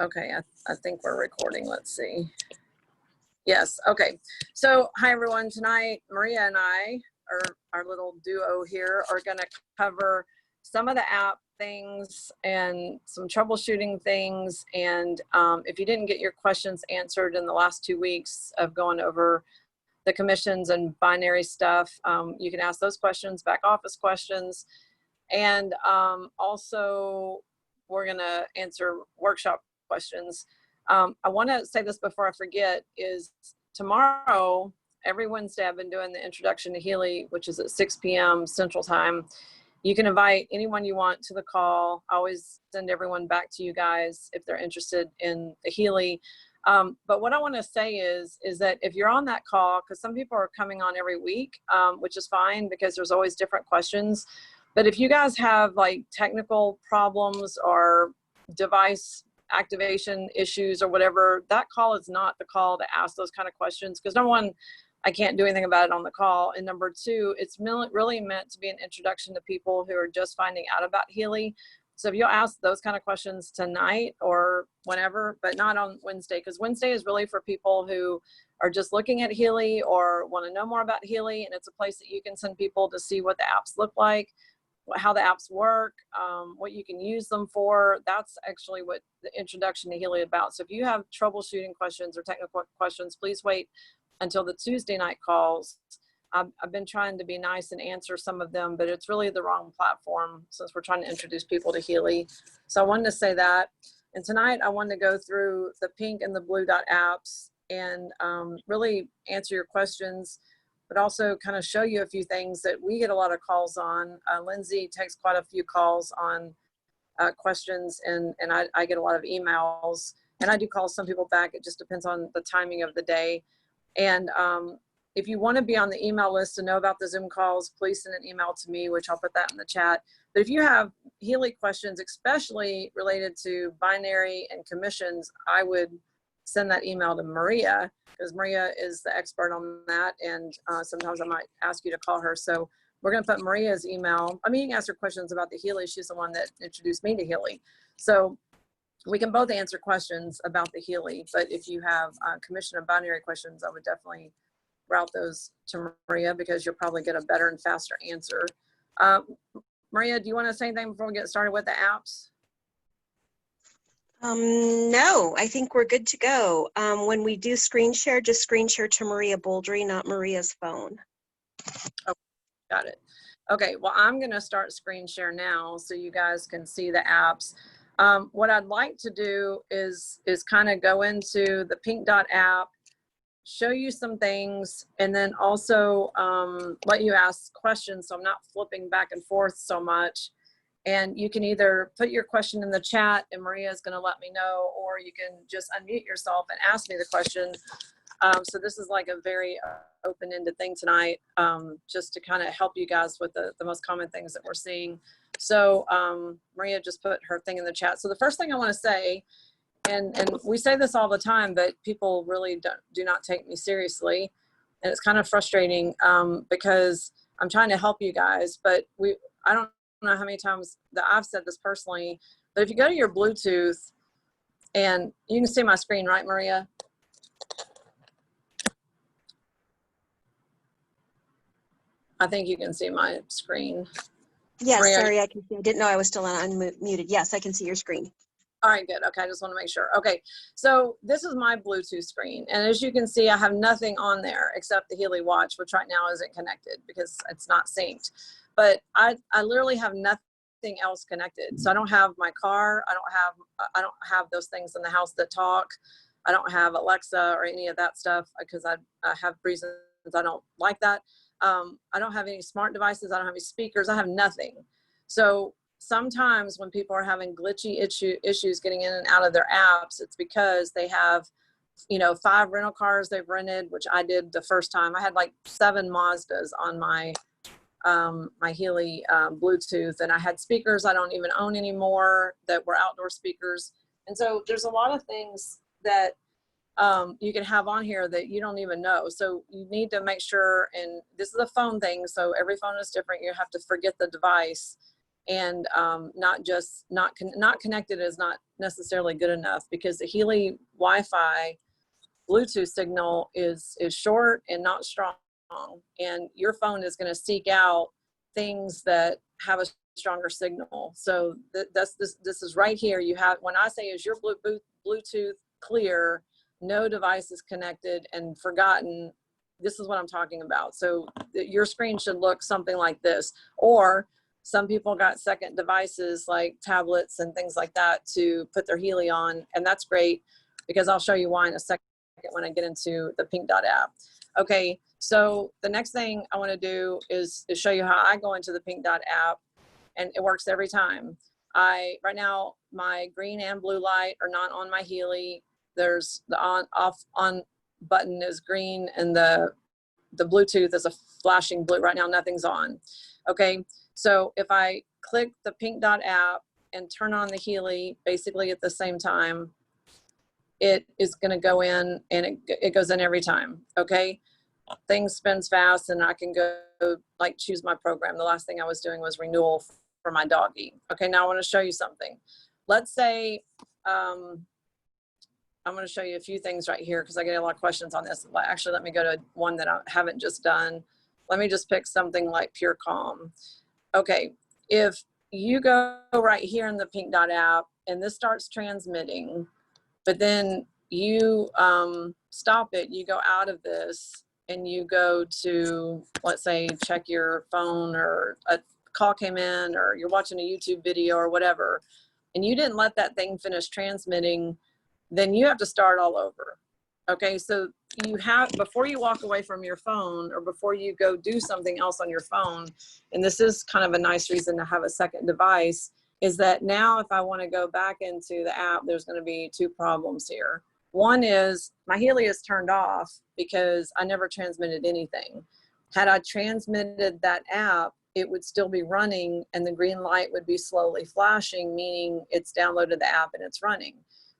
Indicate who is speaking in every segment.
Speaker 1: Okay, I think we're recording. Let's see. Yes, okay. So, hi everyone. Tonight, Maria and I, our little duo here, are going to cover some of the app things and some troubleshooting things. And if you didn't get your questions answered in the last 2 weeks of going over the commissions and binary stuff, you can ask those questions, back office questions. And also, we're going to answer workshop questions. I want to say this before I forget, is tomorrow, every Wednesday, I've been doing the introduction to Healy, which is at 6 p.m. Central Time. You can invite anyone you want to the call. I always send everyone back to you guys if they're interested in the Healy. But what I want to say is that if you're on that call, because some people are coming on every week, which is fine because there's always different questions. But if you guys have like technical problems or device activation issues or whatever, that call is not the call to ask those kind of questions, because number one, I can't do anything about it on the call. And number two, it's really meant to be an introduction to people who are just finding out about Healy. So if you'll ask those kind of questions tonight or whenever, but not on Wednesday, because Wednesday is really for people who are just looking at Healy or want to know more about Healy. And it's a place that you can send people to see what the apps look like, how the apps work, what you can use them for. That's actually what the introduction to Healy is about. So if you have troubleshooting questions or technical questions, please wait until the Tuesday night calls. I've been trying to be nice and answer some of them, but it's really the wrong platform since we're trying to introduce people to Healy. So I wanted to say that. And tonight I wanted to go through the pink and the blue dot apps and really answer your questions, but also kind of show you a few things that we get a lot of calls on. Lindsay takes quite a few calls on questions, and I get a lot of emails, and I do call some people back. It just depends on the timing of the day. And if you want to be on the email list to know about the Zoom calls, please send an email to me, which I'll put that in the chat. But if you have Healy questions, especially related to binary and commissions, I would send that email to Maria, because Maria is the expert on that. And sometimes I might ask you to call her. So we're going to put Maria's email. I mean, you can ask her questions about the Healy. She's the one that introduced me to Healy. So we can both answer questions about the Healy. But if you have commission and binary questions, I would definitely route those to Maria, because you'll probably get a better and faster answer. Maria, do you want to say anything before we get started with the apps?
Speaker 2: No, I think we're good to go. When we do screen share, just screen share to Maria Bouldry, not Maria's phone.
Speaker 1: Okay, got it. Okay, well, I'm going to start screen share now so you guys can see the apps. What I'd like to do is kind of go into the pink dot app, show you some things, and then also let you ask questions so I'm not flipping back and forth so much. And you can either put your question in the chat and Maria is going to let me know, or you can just unmute yourself and ask me the question. So this is like a very open-ended thing tonight, just to kind of help you guys with the most common things that we're seeing. So Maria just put her thing in the chat. So the first thing I want to say, and we say this all the time, but people really do not take me seriously. And it's kind of frustrating because I'm trying to help you guys, but I don't know how many times that I've said this personally, but if you go to your Bluetooth, and you can see my screen, right, Maria? I think you can see my screen.
Speaker 2: Yes,
Speaker 1: Maria,
Speaker 2: sorry, I can see. I didn't know I was still unmuted. Yes, I can see your screen.
Speaker 1: all right, good. Okay, I just want to make sure. Okay, so this is my Bluetooth screen, and as you can see, I have nothing on there except the Healy watch, which right now isn't connected because it's not synced. But I literally have nothing else connected. So I don't have my car. I don't have those things in the house that talk. I don't have Alexa or any of that stuff because I have reasons I don't like that. I don't have any smart devices. I don't have any speakers. I have nothing. So sometimes when people are having glitchy issues getting in and out of their apps, it's because they have, 5 rental cars they've rented, which I did the first time. I had like 7 Mazdas on my my Healy Bluetooth, and I had speakers I don't even own anymore that were outdoor speakers. And so there's a lot of things that you can have on here that you don't even know. So you need to make sure, and this is a phone thing, so every phone is different. You have to forget the device and not connected is not necessarily good enough, because the Healy Wi-Fi Bluetooth signal is short and not strong, and your phone is going to seek out things that have a stronger signal. So this is right here. You have, when I say is your Bluetooth clear, no device is connected and forgotten, this is what I'm talking about. So your screen should look something like this. Or some people got second devices like tablets and things like that to put their Healy on, and that's great, because I'll show you why in a second when I get into the Pink Dot app. Okay, so the next thing I want to do is show you how I go into the Pink Dot app, and it works every time. Right now my green and blue light are not on my Healy. There's the on button is green, and the Bluetooth is a flashing blue. Right now nothing's on. Okay, so if I click the Pink Dot app and turn on the Healy basically at the same time, it is going to go in, and it goes in every time. Okay, things spins fast, and I can go like choose my program. The last thing I was doing was renewal for my doggy. Okay, now I want to show you something. Let's say I'm going to show you a few things right here, because I get a lot of questions on this. Actually, let me go to one that I haven't just done. Let me just pick something like Pure Calm. Okay, if you go right here in the Pink Dot app and this starts transmitting, but then you stop it, you go out of this and you go to, let's say, check your phone, or a call came in, or you're watching a YouTube video or whatever, and you didn't let that thing finish transmitting, then you have to start all over. Okay, so you have, before you walk away from your phone, or before you go do something else on your phone, and this is kind of a nice reason to have a second device, is that now if I want to go back into the app, there's going to be two problems here. One is my Healy is turned off because I never transmitted anything. Had I transmitted that app, it would still be running, and the green light would be slowly flashing, meaning it's downloaded the app and it's running.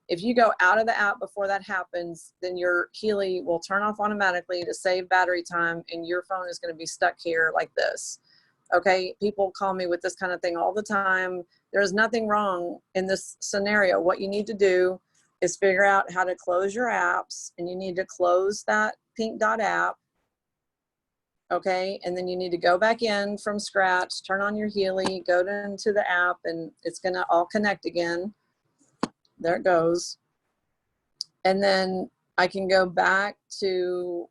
Speaker 1: If you go out of the app before that happens, then your Healy will turn off automatically to save battery time, and your phone is going to be stuck here like this. Okay, people call me with this kind of thing all the time. There's nothing wrong in this scenario. What you need to do is figure out how to close your apps, and you need to close that Pink Dot app. Okay, and then you need to go back in from scratch, turn on your Healy, go into the app, and it's going to all connect again. There it goes. And then I can go back to,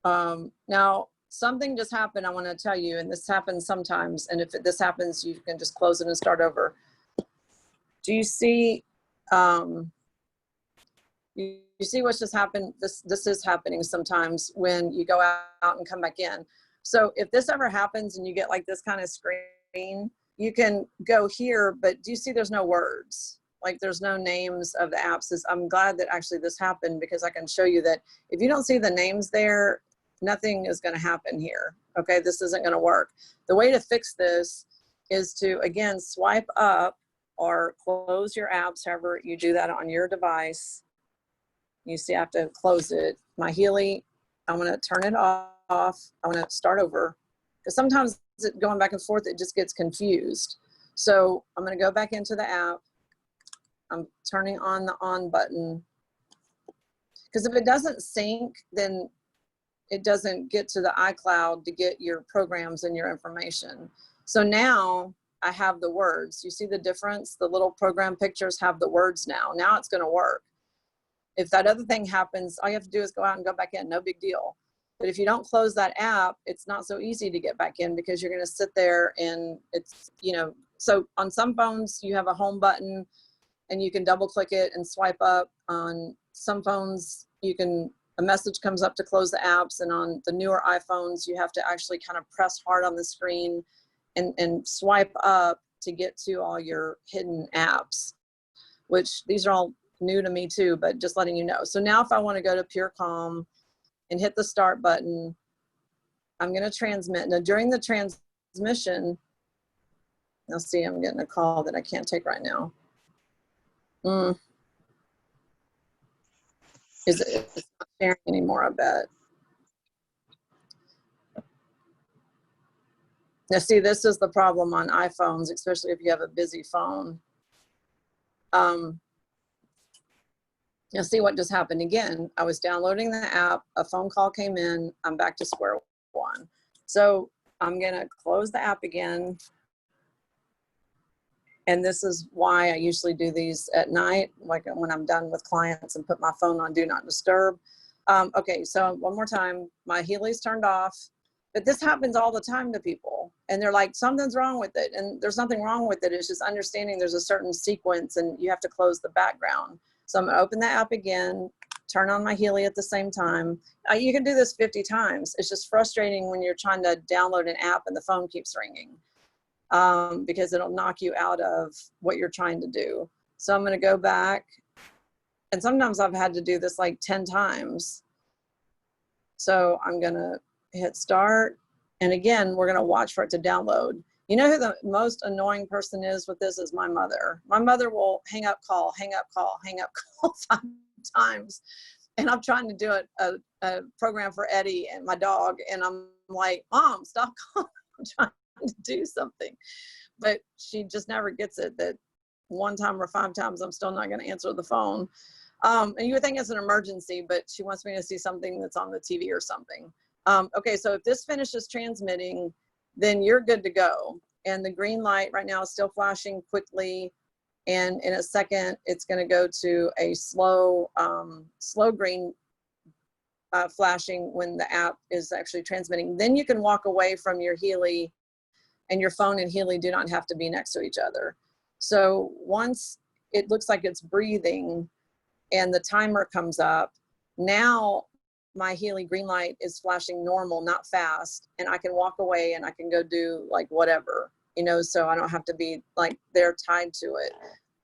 Speaker 1: now something just happened I want to tell you, and this happens sometimes, and if this happens, you can just close it and start over. Do you see, you see what's just happened? This is happening sometimes when you go out and come back in. So if this ever happens and you get like this kind of screen, you can go here, but do you see there's no words? Like there's no names of the apps. I'm glad that actually this happened, because I can show you that if you don't see the names there, nothing is going to happen here. Okay, this isn't going to work. The way to fix this is to, again, swipe up or close your apps, however you do that on your device. You see I have to close it. My Healy, I'm going to turn it off. I'm going to start over, because sometimes going back and forth, it just gets confused. So I'm going to go back into the app. I'm turning on the on button, because if it doesn't sync, then it doesn't get to the iCloud to get your programs and your information. So now I have the words. You see the difference? The little program pictures have the words now. Now it's going to work. If that other thing happens, all you have to do is go out and go back in. No big deal. But if you don't close that app, it's not so easy to get back in, because you're going to sit there and it's, you know, so on some phones you have a home button and you can double click it and swipe up. On some phones, you can, a message comes up to close the apps, and on the newer iPhones, you have to actually kind of press hard on the screen and swipe up to get to all your hidden apps, which these are all new to me too, but just letting you know. So now if I want to go to Pure Calm and hit the start button, I'm going to transmit. Now during the transmission, now see, I'm getting a call that I can't take right now. It's not sharing anymore, I bet. Now see, this is the problem on iPhones, especially if you have a busy phone. You'll see what just happened again. I was downloading the app, a phone call came in, I'm back to square one. So I'm gonna close the app again. And this is why I usually do these at night, like when I'm done with clients, and put my phone on do not disturb. Okay, so one more time, my Healy's turned off, but this happens all the time to people. And they're like, something's wrong with it. And there's nothing wrong with it. It's just understanding there's a certain sequence and you have to close the background. So I'm gonna open the app again, turn on my Healy at the same time. You can do this 50 times. It's just frustrating when you're trying to download an app and the phone keeps ringing. Because it'll knock you out of what you're trying to do. So I'm gonna go back, and sometimes I've had to do this like 10 times. So I'm gonna hit start, and again, we're gonna watch for it to download. You know who the most annoying person is with this is my mother. My mother will hang up call, hang up call, hang up call 5 times. And I'm trying to do a program for Eddie and my dog, and I'm like, Mom, stop calling. I'm trying to do something, but she just never gets it that 1 time or 5 times I'm still not going to answer the phone. And you would think it's an emergency, but she wants me to see something that's on the TV or something. Okay, so if this finishes transmitting, then you're good to go. And the green light right now is still flashing quickly, and in a second it's going to go to a slow green flashing when the app is actually transmitting. Then you can walk away from your Healy, and your phone and Healy do not have to be next to each other. So once it looks like it's breathing and the timer comes up, now my Healy green light is flashing normal, not fast, and I can walk away and I can go do like whatever, you know, so I don't have to be like they're tied to it.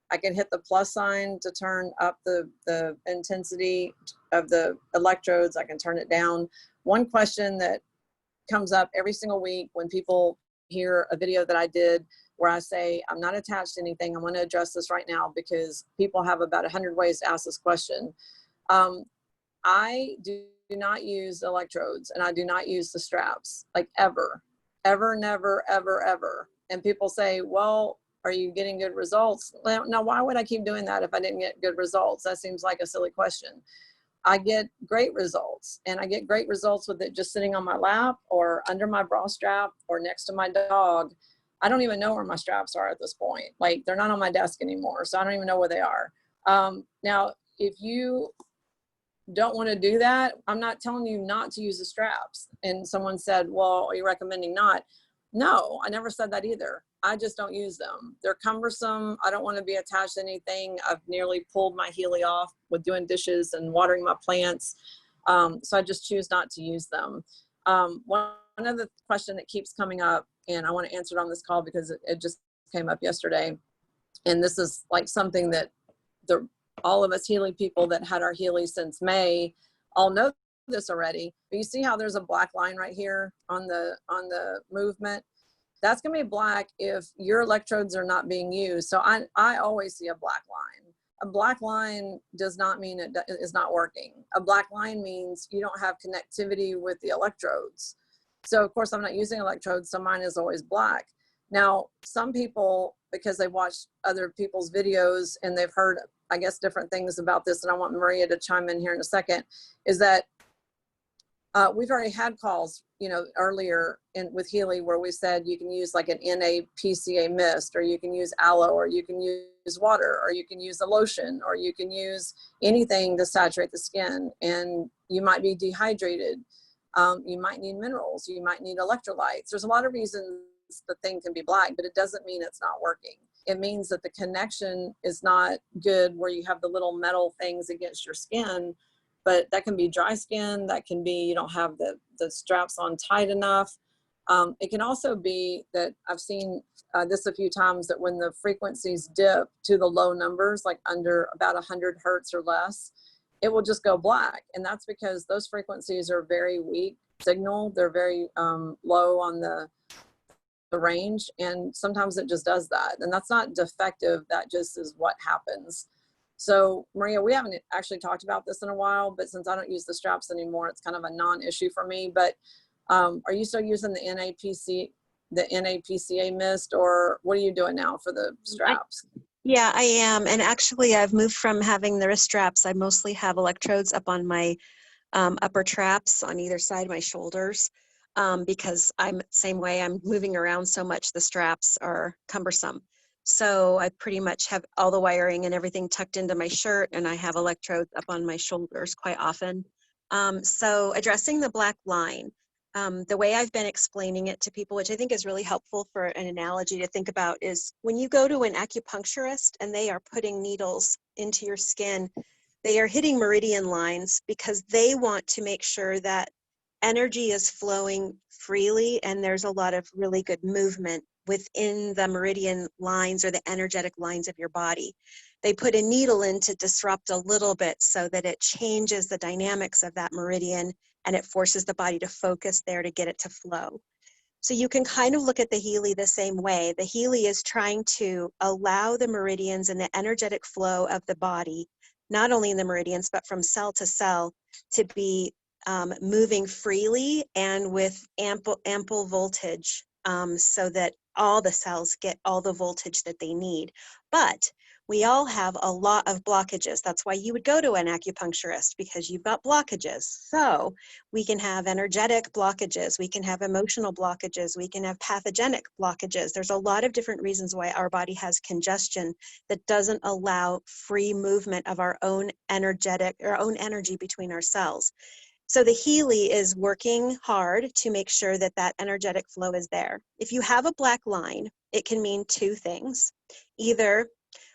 Speaker 1: I can hit the plus sign to turn up the intensity of the electrodes. I can turn it down. One question that comes up every single week when people hear a video that I did where I say, I'm not attached to anything. I'm going to address this right now because people have about 100 ways to ask this question. I do not use electrodes, and I do not use the straps, like ever, never, ever. And people say, well, are you getting good results? Now, why would I keep doing that if I didn't get good results? That seems like a silly question. I get great results, and I get great results with it just sitting on my lap or under my bra strap or next to my dog. I don't even know where my straps are at this point. Like, they're not on my desk anymore, so I don't even know where they are. Now, if you don't want to do that, I'm not telling you not to use the straps. And someone said, well, are you recommending not? No, I never said that either. I just don't use them. They're cumbersome. I don't want to be attached to anything. I've nearly pulled my Healy off with doing dishes and watering my plants. So I just choose not to use them. One other question that keeps coming up, and I want to answer it on this call because it just came up yesterday. And this is like something that all of us Healy people that had our Healy since May all know this already. But you see how there's a black line right here on the movement? That's going to be black if your electrodes are not being used. So I always see a black line. A black line does not mean it is not working. A black line means you don't have connectivity with the electrodes. So of course I'm not using electrodes, so mine is always black. Now, some people, because they watched other people's videos and they've heard, I guess, different things about this, and I want Maria to chime in here in a second, is that we've already had calls, you know, earlier with Healy where we said you can use like an NA-PCA mist, or you can use aloe, or you can use water, or you can use a lotion, or you can use anything to saturate the skin. And you might be dehydrated. You might need minerals. You might need electrolytes. There's a lot of reasons the thing can be black, but it doesn't mean it's not working. It means that the connection is not good where you have the little metal things against your skin. But that can be dry skin. That can be you don't have the straps on tight enough. It can also be that I've seen this a few times, that when the frequencies dip to the low numbers, like under about 100 hertz or less, it will just go black. And that's because those frequencies are very weak signal. They're very low on the range. And sometimes it just does that. And that's not defective. That just is what happens. So Maria, we haven't actually talked about this in a while, but since I don't use the straps anymore, it's kind of a non-issue for me. But are you still using the the NAPCA mist, or what are you doing now for the straps?
Speaker 2: Yeah, I am. And actually, I've moved from having the wrist straps. I mostly have electrodes up on my upper traps on either side of my shoulders, because I'm the same way. I'm moving around so much, the straps are cumbersome. So I pretty much have all the wiring and everything tucked into my shirt, and I have electrodes up on my shoulders quite often. So addressing the black line, the way I've been explaining it to people, which I think is really helpful for an analogy to think about, is when you go to an acupuncturist and they are putting needles into your skin, they are hitting meridian lines because they want to make sure that energy is flowing freely and there's a lot of really good movement within the meridian lines or the energetic lines of your body. They put a needle in to disrupt a little bit so that it changes the dynamics of that meridian and it forces the body to focus there to get it to flow. So you can kind of look at the Healy the same way. The Healy is trying to allow the meridians and the energetic flow of the body, not only in the meridians, but from cell to cell, to be moving freely and with ample voltage, so that all the cells get all the voltage that they need. But we all have a lot of blockages. That's why you would go to an acupuncturist, because you've got blockages. So we can have energetic blockages, we can have emotional blockages, we can have pathogenic blockages. There's a lot of different reasons why our body has congestion that doesn't allow free movement of our own energy between our cells. So the Healy is working hard to make sure that that energetic flow is there. If you have a black line, it can mean two things. Either,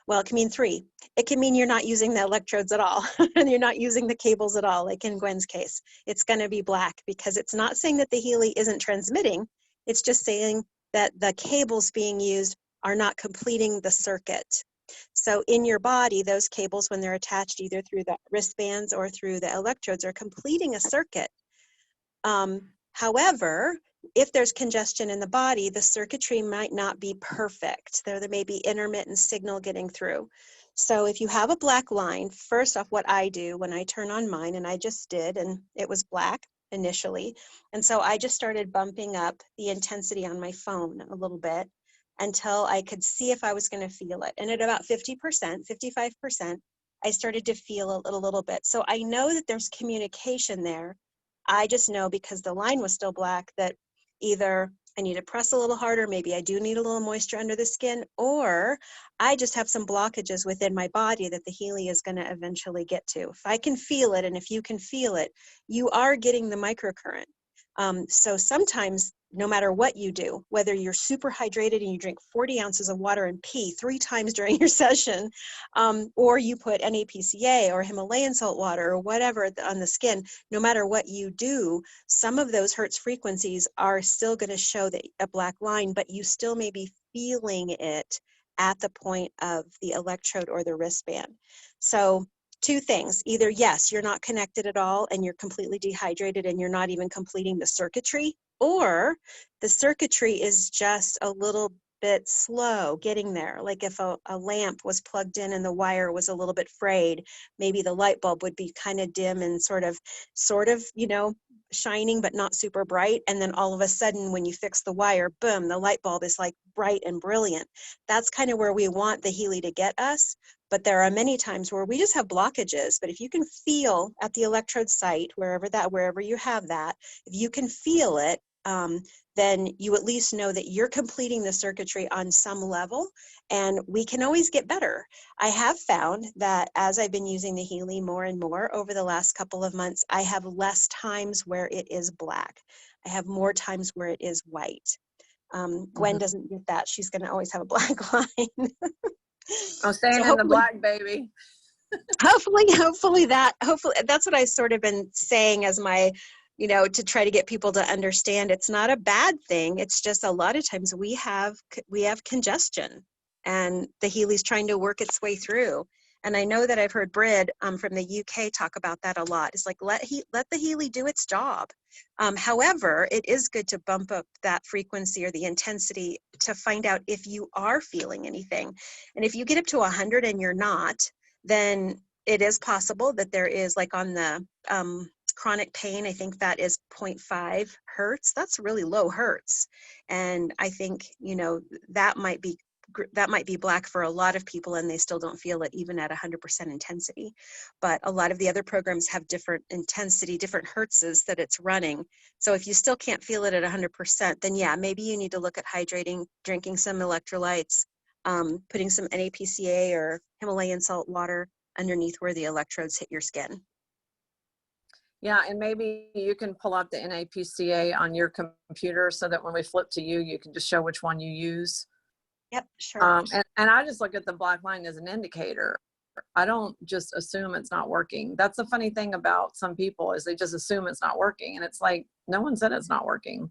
Speaker 2: well, it can mean three. It can mean you're not using the electrodes at all and you're not using the cables at all, like in Gwen's case. It's going to be black because it's not saying that the Healy isn't transmitting. It's just saying that the cables being used are not completing the circuit. So in your body, those cables, when they're attached either through the wristbands or through the electrodes, are completing a circuit. However, if there's congestion in the body, the circuitry might not be perfect. There may be intermittent signal getting through. So if you have a black line, first off, what I do when I turn on mine, and I just did, and it was black initially. And so I just started bumping up the intensity on my phone a little bit until I could see if I was going to feel it. And at about 50%, 55%, I started to feel it a little bit. So I know that there's communication there. I just know, because the line was still black, that either I need to press a little harder, maybe I do need a little moisture under the skin, or I just have some blockages within my body that the Healy is going to eventually get to. If I can feel it, and if you can feel it, you are getting the microcurrent. So sometimes, no matter what you do, whether you're super hydrated and you drink 40 ounces of water and pee 3 times during your session, or you put NAPCA or Himalayan salt water or whatever on the skin, no matter what you do, some of those Hertz frequencies are still going to show a black line, but you still may be feeling it at the point of the electrode or the wristband. So two things: either yes, you're not connected at all and you're completely dehydrated and you're not even completing the circuitry, or the circuitry is just a little bit slow getting there. Like if a lamp was plugged in and the wire was a little bit frayed, maybe the light bulb would be kind of dim and sort of, shining, but not super bright. And then all of a sudden, when you fix the wire, boom, the light bulb is like bright and brilliant. That's kind of where we want the Healy to get us. But there are many times where we just have blockages. But if you can feel at the electrode site, wherever you have that, if you can feel it, then you at least know that you're completing the circuitry on some level, and we can always get better. I have found that as I've been using the Healy more and more over the last couple of months, I have less times where it is black. I have more times where it is white. Gwen doesn't get that. She's going to always have a black line.
Speaker 1: I'm staying in the black, baby.
Speaker 2: hopefully that's what I've sort of been saying as my, to try to get people to understand it's not a bad thing. It's just a lot of times we have congestion, and the Healy's trying to work its way through. And I know that I've heard Brid from the UK talk about that a lot. It's like, let the Healy do its job. However, it is good to bump up that frequency or the intensity to find out if you are feeling anything. And if you get up to 100 and you're not, then it is possible that there is, like on the chronic pain, I think that is 0.5 hertz. That's really low hertz. And I think, you know, that might be black for a lot of people, and they still don't feel it even at 100% intensity. But a lot of the other programs have different intensity, different hertzes that it's running. So if you still can't feel it at 100%, then yeah, maybe you need to look at hydrating, drinking some electrolytes, putting some NAPCA or Himalayan salt water underneath where the electrodes hit your skin.
Speaker 1: Yeah, and maybe you can pull up the NAPCA on your computer so that when we flip to you, you can just show which one you use.
Speaker 2: Yep, sure.
Speaker 1: And I just look at the black line as an indicator. I don't just assume it's not working. That's the funny thing about some people, is they just assume it's not working. And it's like, no one said it's not working,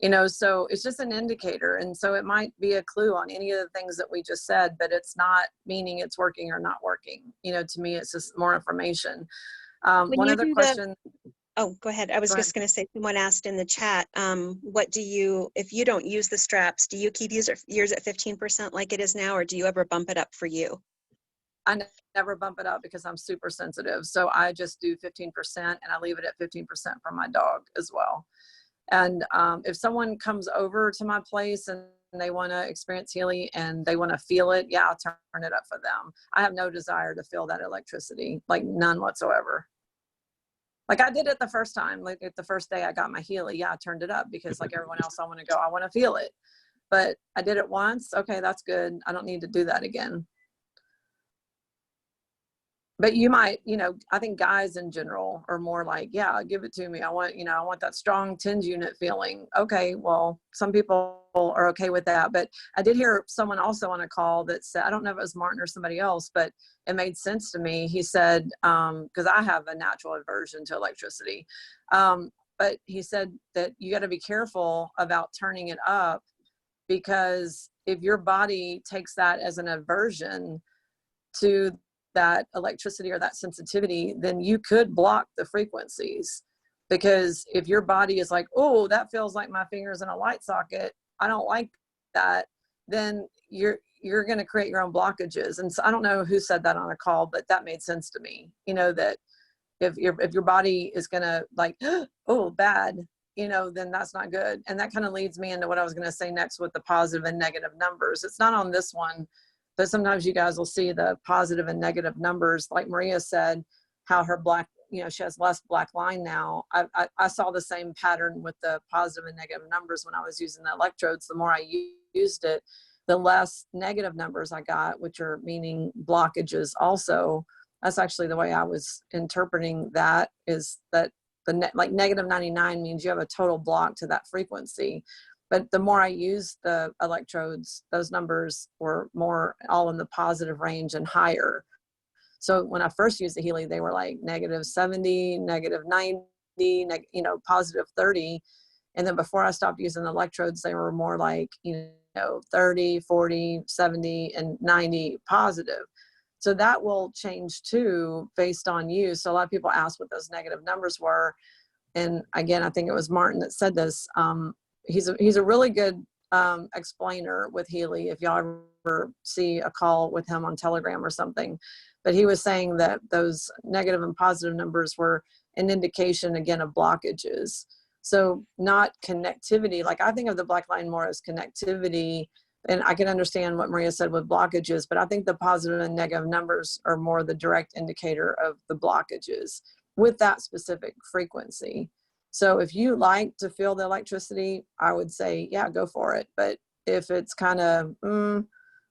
Speaker 1: you know, so it's just an indicator. And so it might be a clue on any of the things that we just said, but it's not meaning it's working or not working. You know, to me, it's just more information. One other question.
Speaker 2: Oh, go ahead. I was just going to say, someone asked in the chat, what do you, if you don't use the straps, do you keep yours at 15% like it is now, or do you ever bump it up for you?
Speaker 1: I never bump it up because I'm super sensitive. So I just do 15%, and I leave it at 15% for my dog as well. And if someone comes over to my place and they want to experience Healy and they want to feel it, yeah, I'll turn it up for them. I have no desire to feel that electricity, like none whatsoever. Like I did it the first time, like the first day I got my Healy, yeah, I turned it up because like everyone else, I want to go, I want to feel it. But I did it once. Okay, that's good. I don't need to do that again. But you might, you know, I think guys in general are more like, yeah, give it to me. I want, you know, I want that strong TENS unit feeling. Okay, well, some people are okay with that. But I did hear someone also on a call that said, I don't know if it was Martin or somebody else, but it made sense to me. He said, because I have a natural aversion to electricity. But he said that you got to be careful about turning it up, because if your body takes that as an aversion to that electricity or that sensitivity, then you could block the frequencies. Because if your body is like, oh, that feels like my fingers in a light socket, I don't like that, then you're going to create your own blockages. And so I don't know who said that on a call, but that made sense to me, you know, that if your body is going to like, oh, bad, you know, then that's not good. And that kind of leads me into what I was going to say next with the positive and negative numbers. It's not on this one, but sometimes you guys will see the positive and negative numbers. Like Maria said, how her black, you know, she has less black line now. I saw the same pattern with the positive and negative numbers when I was using the electrodes. The more I used it, the less negative numbers I got, which are meaning blockages also. That's actually the way I was interpreting that, is that like negative 99 means you have a total block to that frequency. But the more I used the electrodes, those numbers were more all in the positive range and higher. So when I first used the Healy, they were like negative 70, negative 90, you know, positive 30. And then before I stopped using the electrodes, they were more like, you know, 30, 40, 70, and 90 positive. So that will change too based on you. So a lot of people asked what those negative numbers were. And again, I think it was Martin that said this. He's a really good explainer with Healy, if y'all ever see a call with him on Telegram or something. But he was saying that those negative and positive numbers were an indication, again, of blockages. So not connectivity. Like I think of the black line more as connectivity, and I can understand what Maria said with blockages, but I think the positive and negative numbers are more the direct indicator of the blockages with that specific frequency. So if you like to feel the electricity, I would say, yeah, go for it. But if it's kind of,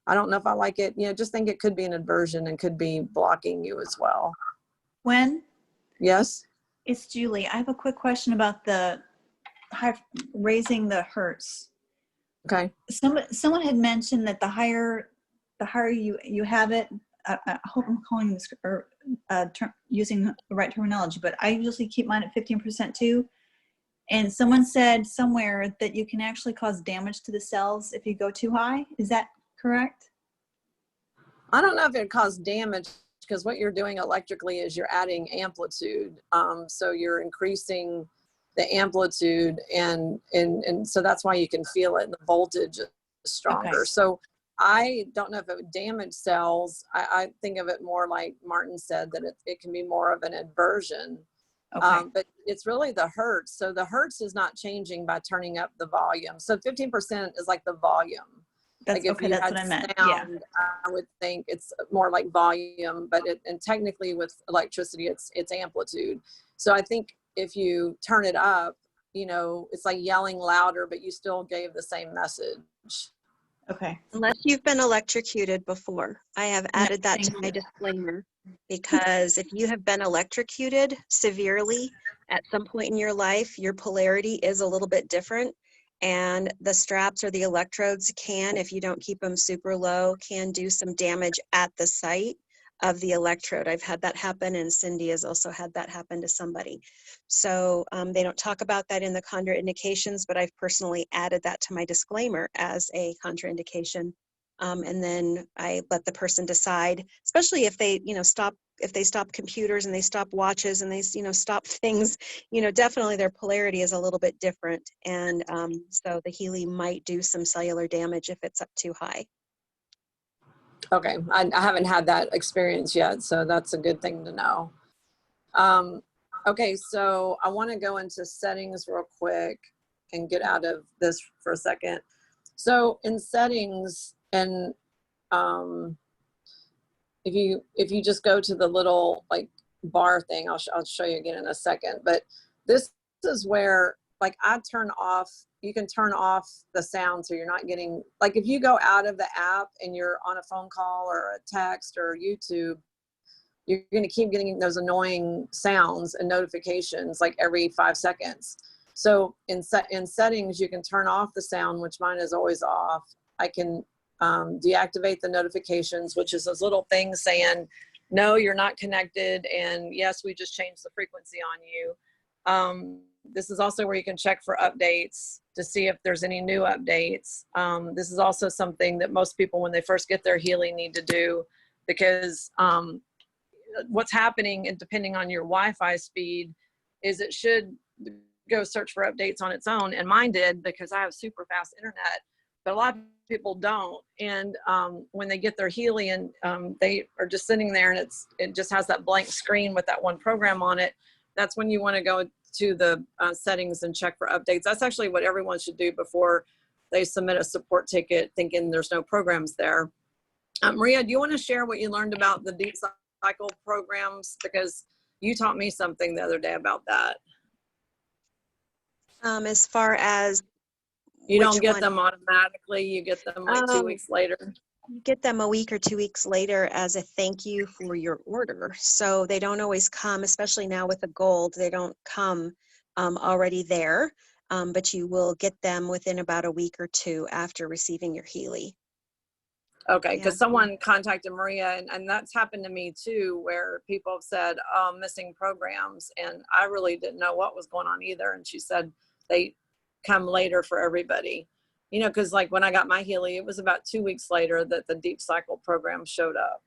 Speaker 1: I don't know if I like it, you know, just think it could be an aversion and could be blocking you as well.
Speaker 3: Gwen?
Speaker 1: Yes?
Speaker 3: It's Julie. I have a quick question about the raising the hertz.
Speaker 1: Okay.
Speaker 3: Someone had mentioned that the higher you have it, I hope I'm calling this or using the right terminology, but I usually keep mine at 15% too. And someone said somewhere that you can actually cause damage to the cells if you go too high. Is that correct?
Speaker 1: I don't know if it caused damage, because what you're doing electrically is you're adding amplitude. So you're increasing the amplitude, and so that's why you can feel it, and the voltage is stronger. Okay. So I don't know if it would damage cells. I think of it more like Martin said, that it can be more of an aversion. Okay. But it's really the hertz. So the hertz is not changing by turning up the volume. So 15% is like the volume.
Speaker 3: That's
Speaker 1: Like if
Speaker 3: okay.
Speaker 1: you
Speaker 3: That's
Speaker 1: had
Speaker 3: what I meant. Yeah.
Speaker 1: sound, I would think it's more like volume, but and technically with electricity, it's amplitude. So I think if you turn it up, you know, it's like yelling louder, but you still gave the same message.
Speaker 3: Okay.
Speaker 2: Unless you've been electrocuted before. I have added that to
Speaker 3: thank
Speaker 2: my
Speaker 3: you.
Speaker 2: disclaimer, because if you have been electrocuted severely at some point in your life, your polarity is a little bit different. And the straps or the electrodes can, if you don't keep them super low, can do some damage at the site of the electrode. I've had that happen, and Cindy has also had that happen to somebody. So they don't talk about that in the contraindications, but I've personally added that to my disclaimer as a contraindication. And then I let the person decide, especially if they, you know, if they stop computers and they stop watches and they, you know, stop things, you know, definitely their polarity is a little bit different. And so the Healy might do some cellular damage if it's up too high.
Speaker 1: Okay, I haven't had that experience yet, so that's a good thing to know. Okay, so I want to go into settings real quick and get out of this for a second. So in settings, and if you just go to the little like bar thing, I'll show you again in a second. But this is where like I turn off. You can turn off the sound so you're not getting, like if you go out of the app and you're on a phone call or a text or YouTube, you're going to keep getting those annoying sounds and notifications like every 5 seconds. So in settings, you can turn off the sound, which mine is always off. I can deactivate the notifications, which is those little things saying, no, you're not connected. And yes, we just changed the frequency on you. This is also where you can check for updates to see if there's any new updates. This is also something that most people, when they first get their Healy, need to do, because what's happening, and depending on your Wi-Fi speed, is it should go search for updates on its own. And mine did, because I have super fast internet, but a lot of people don't. And when they get their Healy and they are just sitting there and it just has that blank screen with that one program on it, that's when you want to go to the settings and check for updates. That's actually what everyone should do before they submit a support ticket thinking there's no programs there. Maria, do you want to share what you learned about the deep cycle programs? Because you taught me something the other day about that.
Speaker 2: As far as
Speaker 1: you
Speaker 2: which
Speaker 1: don't get
Speaker 2: one?
Speaker 1: them automatically, you get them like 2 weeks later.
Speaker 2: You get them a week or 2 weeks later as a thank you for your order. So they don't always come, especially now with the gold, they don't come already there, but you will get them within about a week or two after receiving your Healy.
Speaker 1: Okay, because
Speaker 2: Yeah.
Speaker 1: someone contacted Maria, and that's happened to me too, where people have said, oh, I'm missing programs, and I really didn't know what was going on either. And she said they come later for everybody. You know, because like when I got my Healy, it was about 2 weeks later that the deep cycle program showed up.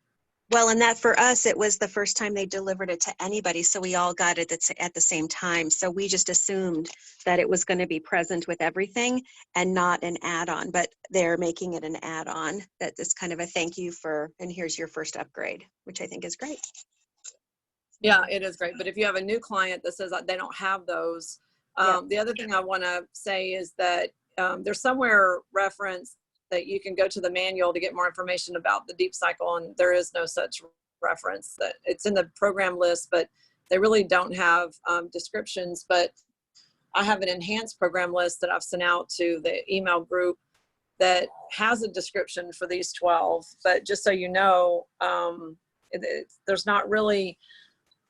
Speaker 2: Well, and that for us, it was the first time they delivered it to anybody. So we all got it at the same time. So we just assumed that it was going to be present with everything and not an add-on, but they're making it an add-on that is kind of a thank you for, and here's your first upgrade, which I think is great.
Speaker 1: Yeah, it is great. But if you have a new client that says that they don't have those, the other thing I want to say is that there's somewhere referenced that you can go to the manual to get more information about the deep cycle, and there is no such reference. That it's in the program list, but they really don't have descriptions. But I have an enhanced program list that I've sent out to the email group that has a description for these 12. But just so you know, there's not really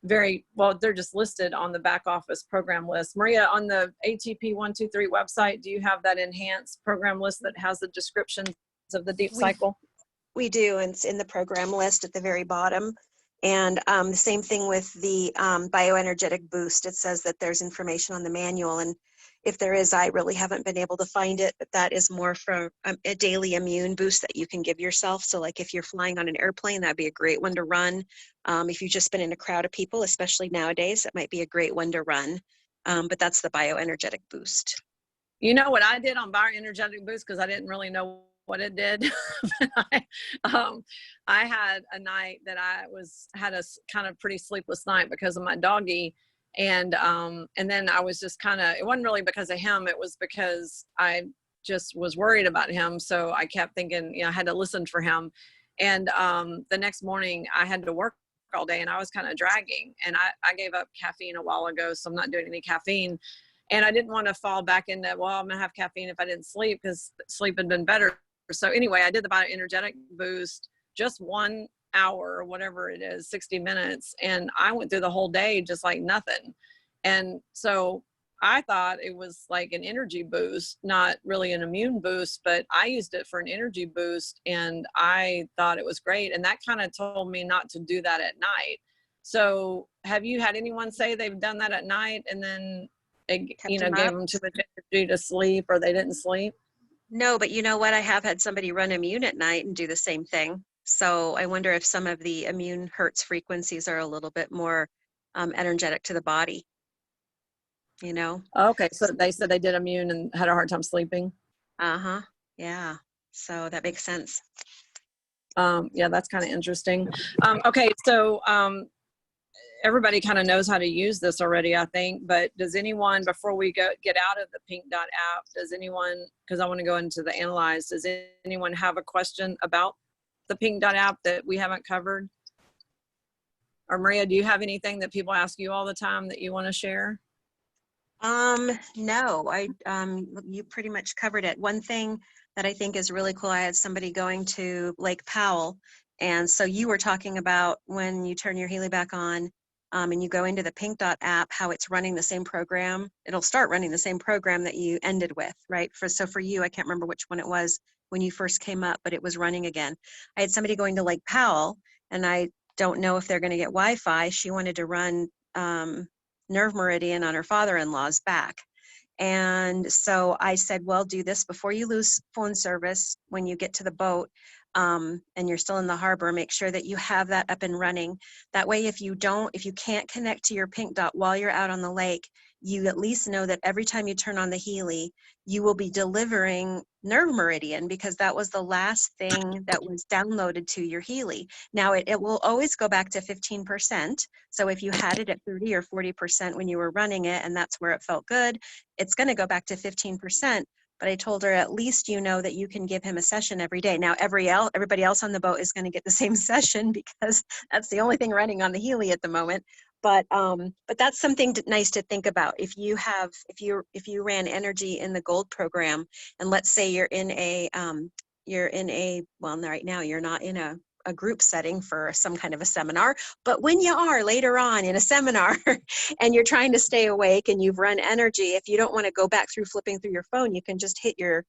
Speaker 1: very well, they're just listed on the back office program list. Maria, on the ATP 123 website, do you have that enhanced program list that has the descriptions of the deep cycle?
Speaker 2: We do, and it's in the program list at the very bottom. And the same thing with the bioenergetic boost. It says that there's information on the manual, and if there is, I really haven't been able to find it, but that is more for a daily immune boost that you can give yourself. So like if you're flying on an airplane, that'd be a great one to run. If you've just been in a crowd of people, especially nowadays, that might be a great one to run. But that's the bioenergetic boost.
Speaker 1: You know what I did on bioenergetic boost, because I didn't really know what it did. I had a night that I had a kind of pretty sleepless night because of my doggy. And then I was just kind of, it wasn't really because of him. It was because I just was worried about him. So I kept thinking, you know, I had to listen for him. And the next morning I had to work all day and I was kind of dragging, and I gave up caffeine a while ago. So I'm not doing any caffeine, and I didn't want to fall back into, well, I'm gonna have caffeine if I didn't sleep, because sleep had been better. So anyway, I did the bioenergetic boost, just 1 hour or whatever it is, 60 minutes. And I went through the whole day just like nothing. And so I thought it was like an energy boost, not really an immune boost, but I used it for an energy boost and I thought it was great. And that kind of told me not to do that at night. So have you had anyone say they've done that at night and then it,
Speaker 2: Kept
Speaker 1: you know,
Speaker 2: him
Speaker 1: gave
Speaker 2: up?
Speaker 1: them too much energy to sleep, or they didn't sleep?
Speaker 2: No, but you know what? I have had somebody run immune at night and do the same thing. So I wonder if some of the immune hertz frequencies are a little bit more energetic to the body, you know?
Speaker 1: Okay. So they said they did immune and had a hard time sleeping.
Speaker 2: Uh-huh. Yeah. So that makes sense.
Speaker 1: Yeah, that's kind of interesting. Okay. So, everybody kind of knows how to use this already, I think, but does anyone, before we get out of the Pink Dot app, does anyone, because I want to go into the analyze, does anyone have a question about the Pink Dot app that we haven't covered? Or Maria, do you have anything that people ask you all the time that you want to share?
Speaker 2: No, you pretty much covered it. One thing that I think is really cool, I had somebody going to Lake Powell, and so you were talking about when you turn your Healy back on, and you go into the Pink Dot app, how it's running the same program. It'll start running the same program that you ended with, right? So for you, I can't remember which one it was when you first came up, but it was running again. I had somebody going to Lake Powell, and I don't know if they're going to get Wi-Fi. She wanted to run nerve meridian on her father-in-law's back. And so I said, well, do this before you lose phone service. When you get to the boat and you're still in the harbor, make sure that you have that up and running. That way, if you can't connect to your Pink Dot while you're out on the lake, you at least know that every time you turn on the Healy, you will be delivering nerve meridian, because that was the last thing that was downloaded to your Healy. Now it will always go back to 15%. So if you had it at 30 or 40% when you were running it, and that's where it felt good, it's going to go back to 15%. But I told her, at least you know that you can give him a session every day. Now everybody else on the boat is going to get the same session, because that's the only thing running on the Healy at the moment. But that's something nice to think about. If you ran energy in the gold program, and let's say you're in a well, right now you're not in a group setting for some kind of a seminar, but when you are later on in a seminar and you're trying to stay awake and you've run energy, if you don't want to go back through flipping through your phone, you can just hit your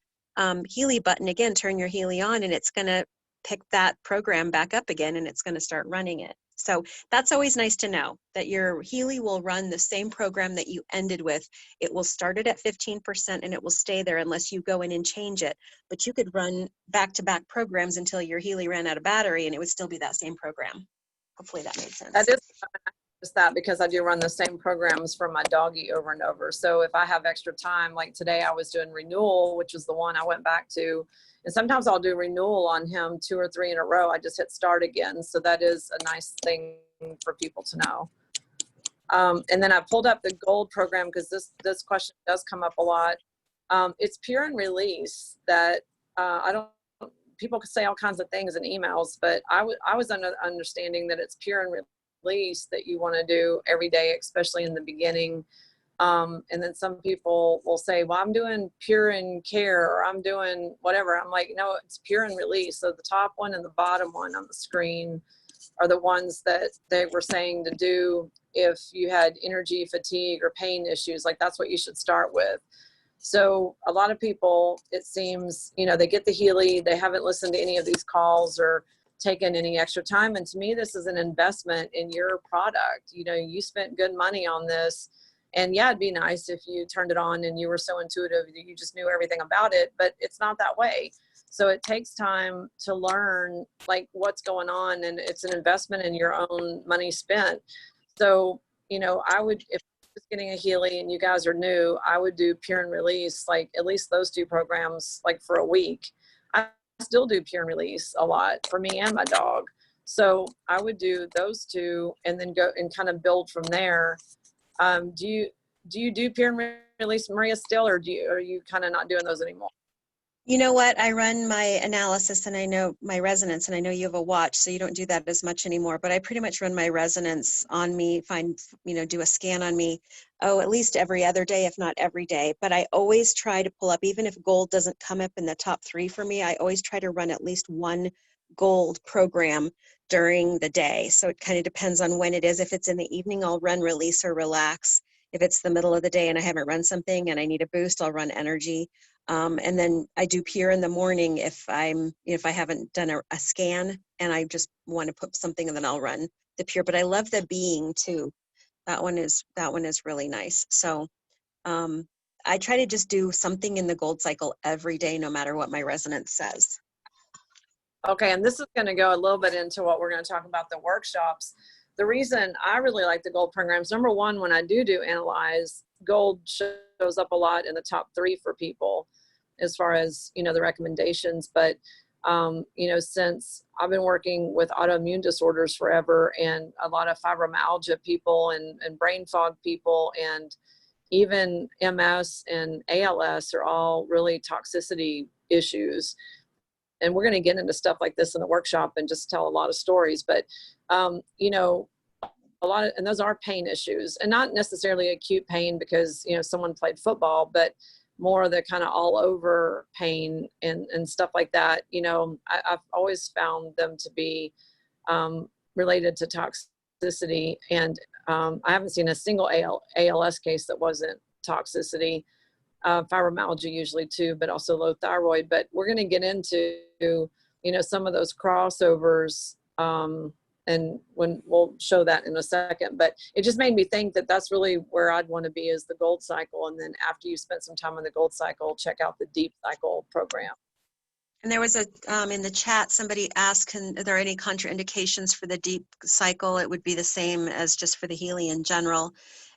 Speaker 2: Healy button again, turn your Healy on, and it's going to pick that program back up again, and it's going to start running it. So that's always nice to know, that your Healy will run the same program that you ended with. It will start it at 15% and it will stay there unless you go in and change it. But you could run back-to-back programs until your Healy ran out of battery and it would still be that same program. Hopefully that made sense.
Speaker 1: That is just that, because I do run the same programs for my doggy over and over. So if I have extra time, like today I was doing renewal, which is the one I went back to. And sometimes I'll do renewal on him 2 or 3 in a row. I just hit start again. So that is a nice thing for people to know. And then I pulled up the gold program, because this question does come up a lot. It's pure and release that people could say all kinds of things in emails, but I was under the understanding that it's pure and release that you want to do every day, especially in the beginning. And then some people will say, well, I'm doing pure and care, or I'm doing whatever. I'm like, no, it's pure and release. So the top one and the bottom one on the screen are the ones that they were saying to do if you had energy fatigue or pain issues. Like, that's what you should start with. So a lot of people, it seems, they get the Healy, they haven't listened to any of these calls or taken any extra time. And to me, this is an investment in your product. You spent good money on this. And yeah, it'd be nice if you turned it on and you were so intuitive that you just knew everything about it, but it's not that way. So it takes time to learn like what's going on, and it's an investment in your own money spent. So, I would, if I was getting a Healy and you guys are new, I would do pure and release, like at least those 2 programs, like for a week. I still do pure and release a lot for me and my dog. So I would do those 2 and then go and kind of build from there. Do you do peer and release, Maria, still, or are you kind of not doing those anymore?
Speaker 2: You know what? I run my analysis and I know my resonance, and I know you have a watch, so you don't do that as much anymore, but I pretty much run my resonance on me, do a scan on me, at least every other day, if not every day. But I always try to pull up, even if gold doesn't come up in the top 3 for me, I always try to run at least one gold program during the day. So it kind of depends on when it is. If it's in the evening, I'll run release or relax. If it's the middle of the day and I haven't run something and I need a boost, I'll run energy. And then I do peer in the morning if I haven't done a scan and I just want to put something, and then I'll run the peer. But I love the being too. That one is really nice. So I try to just do something in the gold cycle every day, no matter what my resonance says.
Speaker 1: Okay, and this is going to go a little bit into what we're going to talk about, the workshops. The reason I really like the gold programs, number one, when I do analyze, gold shows up a lot in the top 3 for people as far as, the recommendations. But, since I've been working with autoimmune disorders forever, and a lot of fibromyalgia people and brain fog people, and even MS and ALS are all really toxicity issues. And we're going to get into stuff like this in the workshop and just tell a lot of stories. But, a lot of, and those are pain issues, and not necessarily acute pain because, someone played football, but more the kind of all over pain and stuff like that. I've always found them to be related to toxicity. And I haven't seen a single ALS case that wasn't toxicity. Fibromyalgia usually too, but also low thyroid. But we're going to get into, some of those crossovers, and when we'll show that in a second. But it just made me think that that's really where I'd want to be, is the gold cycle. And then after you spent some time on the gold cycle, check out the deep cycle program.
Speaker 2: And there was in the chat, somebody asked, are there any contraindications for the deep cycle? It would be the same as just for the Healy in general.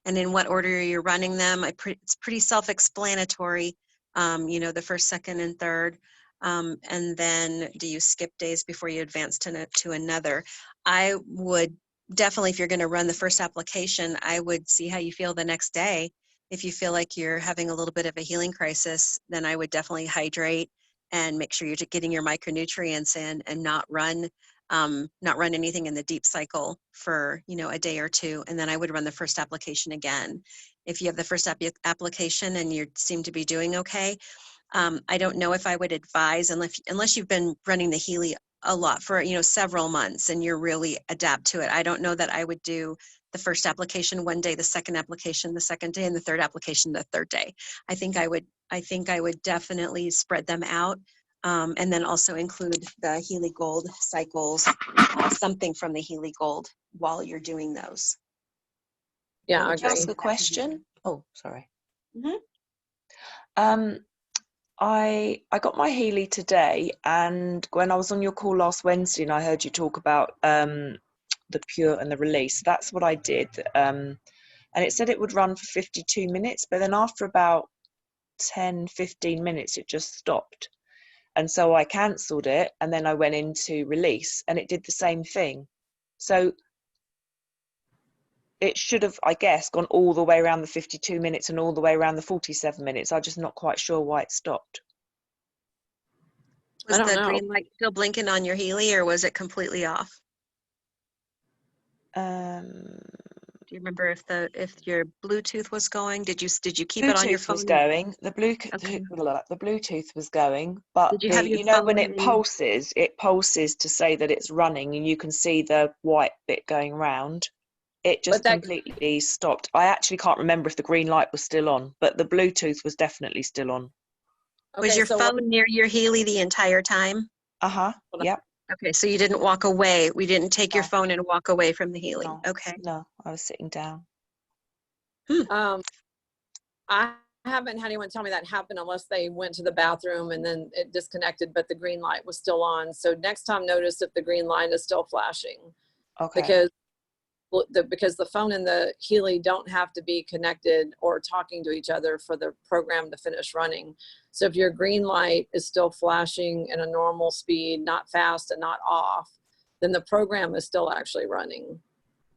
Speaker 2: And in what order you're running them, it's pretty self-explanatory, the first, second, and third. And then do you skip days before you advance to another? I would definitely, if you're going to run the first application, I would see how you feel the next day. If you feel like you're having a little bit of a healing crisis, then I would definitely hydrate and make sure you're getting your micronutrients in, and not run anything in the deep cycle for, a day or 2. And then I would run the first application again. If you have the first application and you seem to be doing okay, I don't know if I would advise, unless you've been running the Healy a lot for, several months and you're really adapt to it. I don't know that I would do the first application one day, the second application the second day, and the third application the third day. I think I would definitely spread them out, and then also include the Healy Gold cycles, something from the Healy Gold while you're doing those.
Speaker 1: Yeah, I
Speaker 4: Can I
Speaker 1: agree.
Speaker 4: ask a question? Oh, sorry.
Speaker 2: Mm-hmm.
Speaker 4: I got my Healy today, and when I was on your call last Wednesday and I heard you talk about the pure and the release, that's what I did. And it said it would run for 52 minutes, but then after about 10-15 minutes it just stopped, and so I cancelled it, and then I went into release and it did the same thing. So it should have, I guess, gone all the way around the 52 minutes and all the way around the 47 minutes. I'm just not quite sure why it stopped.
Speaker 2: Was
Speaker 1: I don't
Speaker 2: the
Speaker 1: know.
Speaker 2: green light still blinking on your Healy, or was it completely off? Do you remember if your Bluetooth was going? Did you keep it on your
Speaker 4: Bluetooth
Speaker 2: phone?
Speaker 4: was going. The
Speaker 2: Okay.
Speaker 4: Bluetooth was going, but
Speaker 2: Did you have your
Speaker 4: when
Speaker 2: phone
Speaker 4: it pulses to say that it's running, and you can see the white bit going round. It just completely stopped. I actually can't remember if the green light was still on, but the Bluetooth was definitely still on.
Speaker 1: Okay,
Speaker 2: Was your phone near your Healy the entire time?
Speaker 4: Yep.
Speaker 2: Okay, so you didn't walk away. We didn't take your
Speaker 4: No.
Speaker 2: phone and walk away from the Healy.
Speaker 4: No.
Speaker 2: Okay.
Speaker 4: No, I was sitting down.
Speaker 1: I haven't had anyone tell me that happened unless they went to the bathroom and then it disconnected, but the green light was still on. So next time, notice if the green light is still flashing.
Speaker 4: Okay.
Speaker 1: Because the phone and the Healy don't have to be connected or talking to each other for the program to finish running. So if your green light is still flashing in a normal speed, not fast and not off, then the program is still actually running.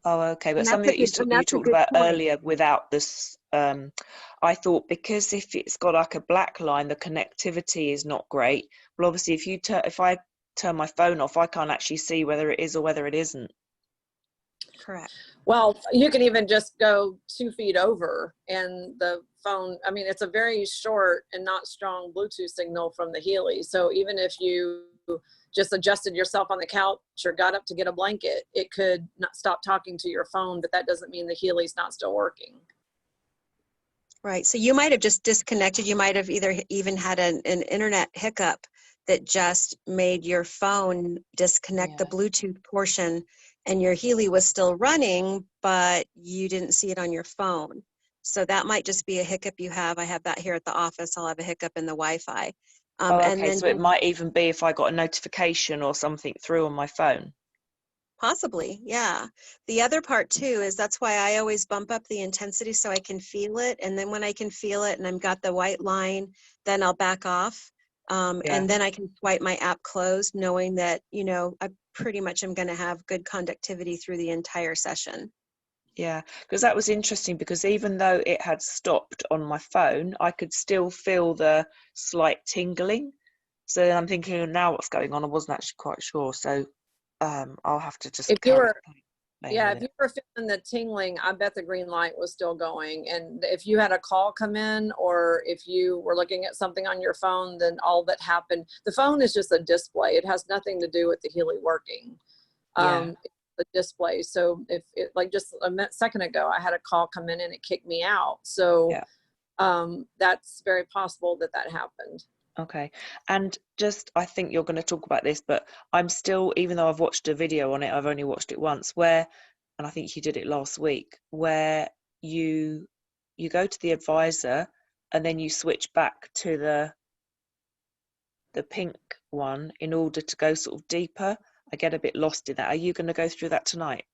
Speaker 4: Oh, okay. But
Speaker 2: And
Speaker 4: something that
Speaker 2: and
Speaker 4: you
Speaker 2: that's a
Speaker 4: talked
Speaker 2: good
Speaker 4: about
Speaker 2: point.
Speaker 4: earlier without this, I thought because if it's got like a black line, the connectivity is not great. Well, obviously, if I turn my phone off, I can't actually see whether it is or whether it isn't.
Speaker 2: Correct.
Speaker 1: Well, you can even just go 2 feet over and the phone, I mean, it's a very short and not strong Bluetooth signal from the Healy. So even if you just adjusted yourself on the couch or got up to get a blanket, it could not stop talking to your phone, but that doesn't mean the Healy's not still working.
Speaker 2: Right. So you might have just disconnected. You might have either even had an internet hiccup that just made your phone disconnect the
Speaker 4: Yeah.
Speaker 2: Bluetooth portion, and your Healy was still running, but you didn't see it on your phone. So that might just be a hiccup you have. I have that here at the office. I'll have a hiccup in the Wi-Fi.
Speaker 4: Oh,
Speaker 2: And
Speaker 4: okay.
Speaker 2: then
Speaker 4: So it might even be if I got a notification or something through on my phone.
Speaker 2: possibly, yeah. The other part too is that's why I always bump up the intensity so I can feel it. And then when I can feel it and I've got the white line, then I'll back off.
Speaker 4: Yeah.
Speaker 2: And then I can swipe my app closed, knowing that, I pretty much am going to have good conductivity through the entire session.
Speaker 4: Yeah, because that was interesting because even though it had stopped on my phone, I could still feel the slight tingling. So then I'm thinking, now what's going on? I wasn't actually quite sure. So I'll have to just
Speaker 1: If you
Speaker 4: carry
Speaker 1: were,
Speaker 4: playing
Speaker 1: yeah,
Speaker 4: with
Speaker 1: if you
Speaker 4: it.
Speaker 1: were feeling the tingling, I bet the green light was still going. And if you had a call come in or if you were looking at something on your phone, then all that happened, the phone is just a display. It has nothing to do with the Healy working.
Speaker 4: Yeah.
Speaker 1: The display. So if it, like just a second ago, I had a call come in and it kicked me out. So
Speaker 4: Yeah.
Speaker 1: that's very possible that that happened.
Speaker 4: Okay. And just, I think you're going to talk about this, but I'm still, even though I've watched a video on it, I've only watched it once, where, and I think you did it last week, where you go to the advisor and then you switch back to the pink one in order to go sort of deeper. I get a bit lost in that. Are you going to go through that tonight?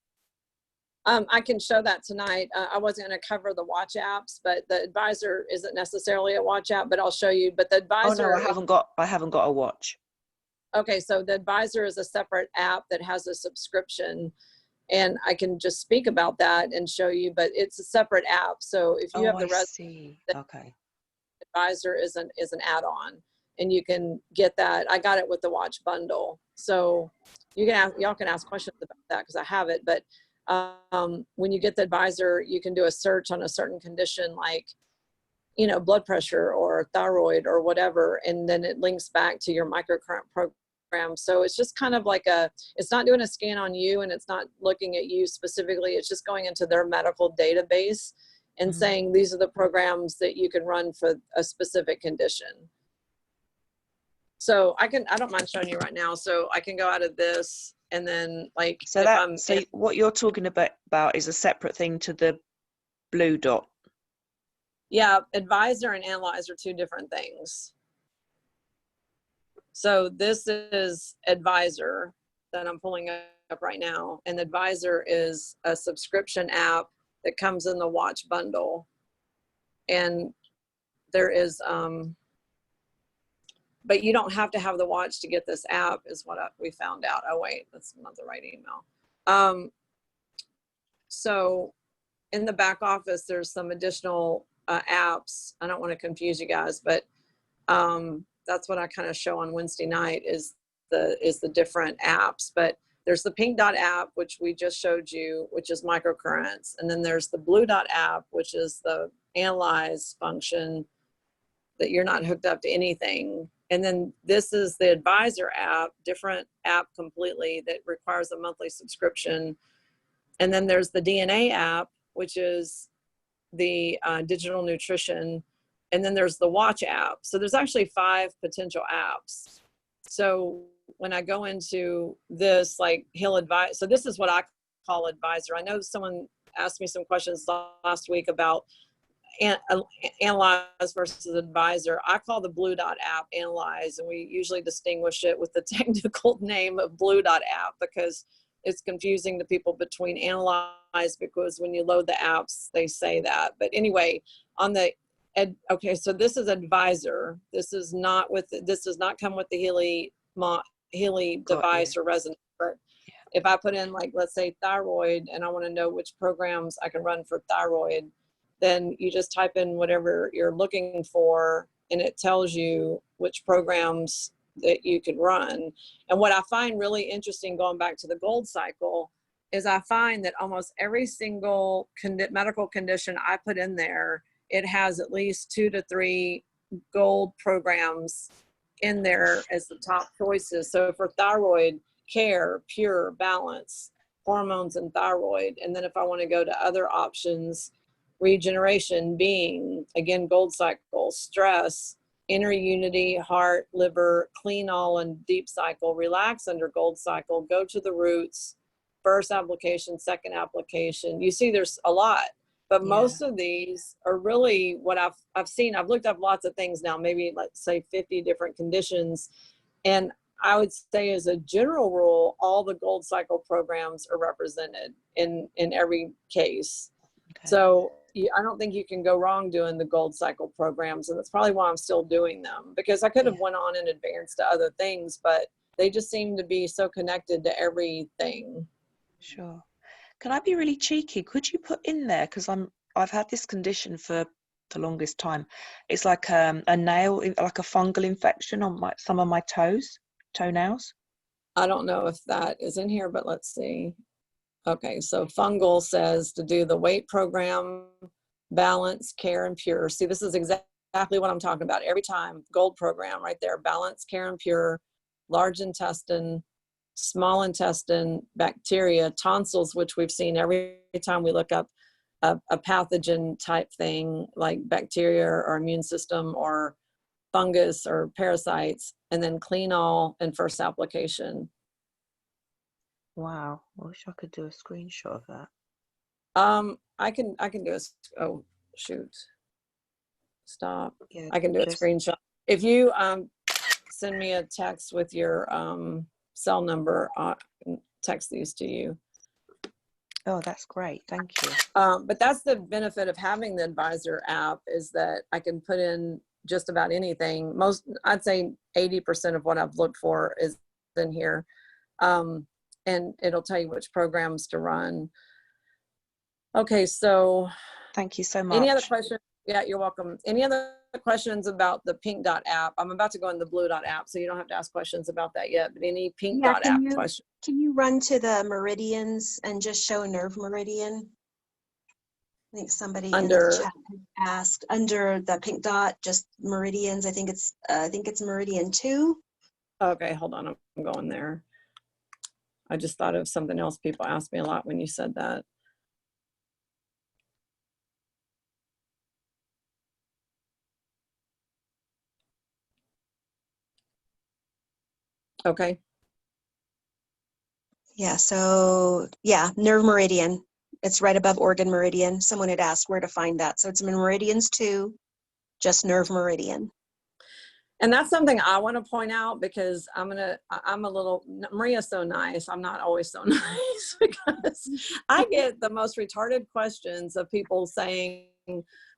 Speaker 1: I can show that tonight. I wasn't going to cover the watch apps, but the advisor isn't necessarily a watch app, but I'll show you. But the
Speaker 4: Oh no,
Speaker 1: advisor,
Speaker 4: I haven't got a watch.
Speaker 1: okay, so the advisor is a separate app that has a subscription, and I can just speak about that and show you, but it's a separate app. So if you
Speaker 4: Oh,
Speaker 1: have
Speaker 4: I
Speaker 1: the
Speaker 4: see. Okay.
Speaker 1: advisor is an add-on, and you can get that. I got it with the watch bundle, so you can ask, y'all can ask questions about that because I have it. But when you get the advisor, you can do a search on a certain condition like blood pressure or thyroid or whatever, and then it links back to your microcurrent program. So it's just kind of like it's not doing a scan on you and it's not looking at you specifically. It's just going into their medical database and saying these are the programs that you can run for a specific condition. So I don't mind showing you right now. So I can go out of this and then like
Speaker 4: So what you're talking about is a separate thing to the blue dot.
Speaker 1: Yeah, advisor and analyze are two different things. So this is advisor that I'm pulling up right now. And advisor is a subscription app that comes in the watch bundle. And there is, but you don't have to have the watch to get this app is what we found out. Oh wait, that's not the right email. So in the back office, there's some additional apps. I don't want to confuse you guys, but that's what I kind of show on Wednesday night is the different apps. But there's the pink dot app, which we just showed you, which is microcurrents. And then there's the blue dot app, which is the analyze function that you're not hooked up to anything. And then this is the advisor app, different app completely that requires a monthly subscription. And then there's the DNA app, which is the digital nutrition. And then there's the watch app. So there's actually 5 potential apps. So when I go into this, like he'll advise, so this is what I call advisor. I know someone asked me some questions last week about analyze versus advisor. I call the blue dot app analyze, and we usually distinguish it with the technical name of blue dot app because it's confusing to people between analyze, because when you load the apps, they say that. But anyway, on the okay, so this is advisor. This does not come with the Healy device or resonance. But if I put in, like, let's say thyroid, and I want to know which programs I can run for thyroid, then you just type in whatever you're looking for, and it tells you which programs that you could run. And what I find really interesting, going back to the gold cycle, is I find that almost every single medical condition I put in there, it has at least 2 to 3 gold programs in there as the top choices. So for thyroid, care, pure, balance, hormones and thyroid. And then if I want to go to other options, regeneration, being, again, gold cycle, stress, inner unity, heart, liver, clean all and deep cycle, relax under gold cycle, go to the roots, first application, second application. You see there's a lot, but most of these are really what I've seen. I've looked up lots of things now, maybe let's say 50 different conditions. And I would say as a general rule, all the gold cycle programs are represented in every case.
Speaker 4: Okay.
Speaker 1: So I don't think you can go wrong doing the gold cycle programs. And that's probably why I'm still doing them, because I could have went on and advanced to other things, but they just seem to be so connected to everything.
Speaker 4: Sure. Can I be really cheeky? Could you put in there, because I've had this condition for the longest time. It's like a nail, like a fungal infection on some of my toenails.
Speaker 1: I don't know if that is in here, but let's see. Okay, so fungal says to do the weight program, balance, care, and pure. See, this is exactly what I'm talking about every time. Gold program right there. Balance, care, and pure. Large intestine, small intestine, bacteria, tonsils, which we've seen every time we look up a pathogen type thing like bacteria or immune system or fungus or parasites, and then clean all and first application.
Speaker 4: Wow, I wish I could do a screenshot of that.
Speaker 1: I can do oh shoot, stop.
Speaker 4: Yeah,
Speaker 1: I can do a screenshot. If you send me a text with your cell number, I can text these to you.
Speaker 4: Oh, that's great, thank you.
Speaker 1: But that's the benefit of having the advisor app, is that I can put in just about anything. I'd say 80% of what I've looked for is in here. And it'll tell you which programs to run. Okay, so.
Speaker 4: Thank you so much.
Speaker 1: Any other questions? Yeah, you're welcome. Any other questions about the Pink Dot app? I'm about to go in the Blue Dot app, so you don't have to ask questions about that yet, but any Pink Dot app questions?
Speaker 2: Can you run to the meridians and just show nerve meridian? I think somebody in the chat asked under the Pink Dot, just meridians. I think it's meridian 2.
Speaker 1: Okay, hold on, I'm going there. I just thought of something else people ask me a lot when you said that. Okay.
Speaker 2: Yeah, so yeah, nerve meridian. It's right above organ meridian. Someone had asked where to find that. So it's in meridians 2, just nerve meridian.
Speaker 1: And that's something I want to point out, because Maria's so nice. I'm not always so nice, because I get the most retarded questions of people saying,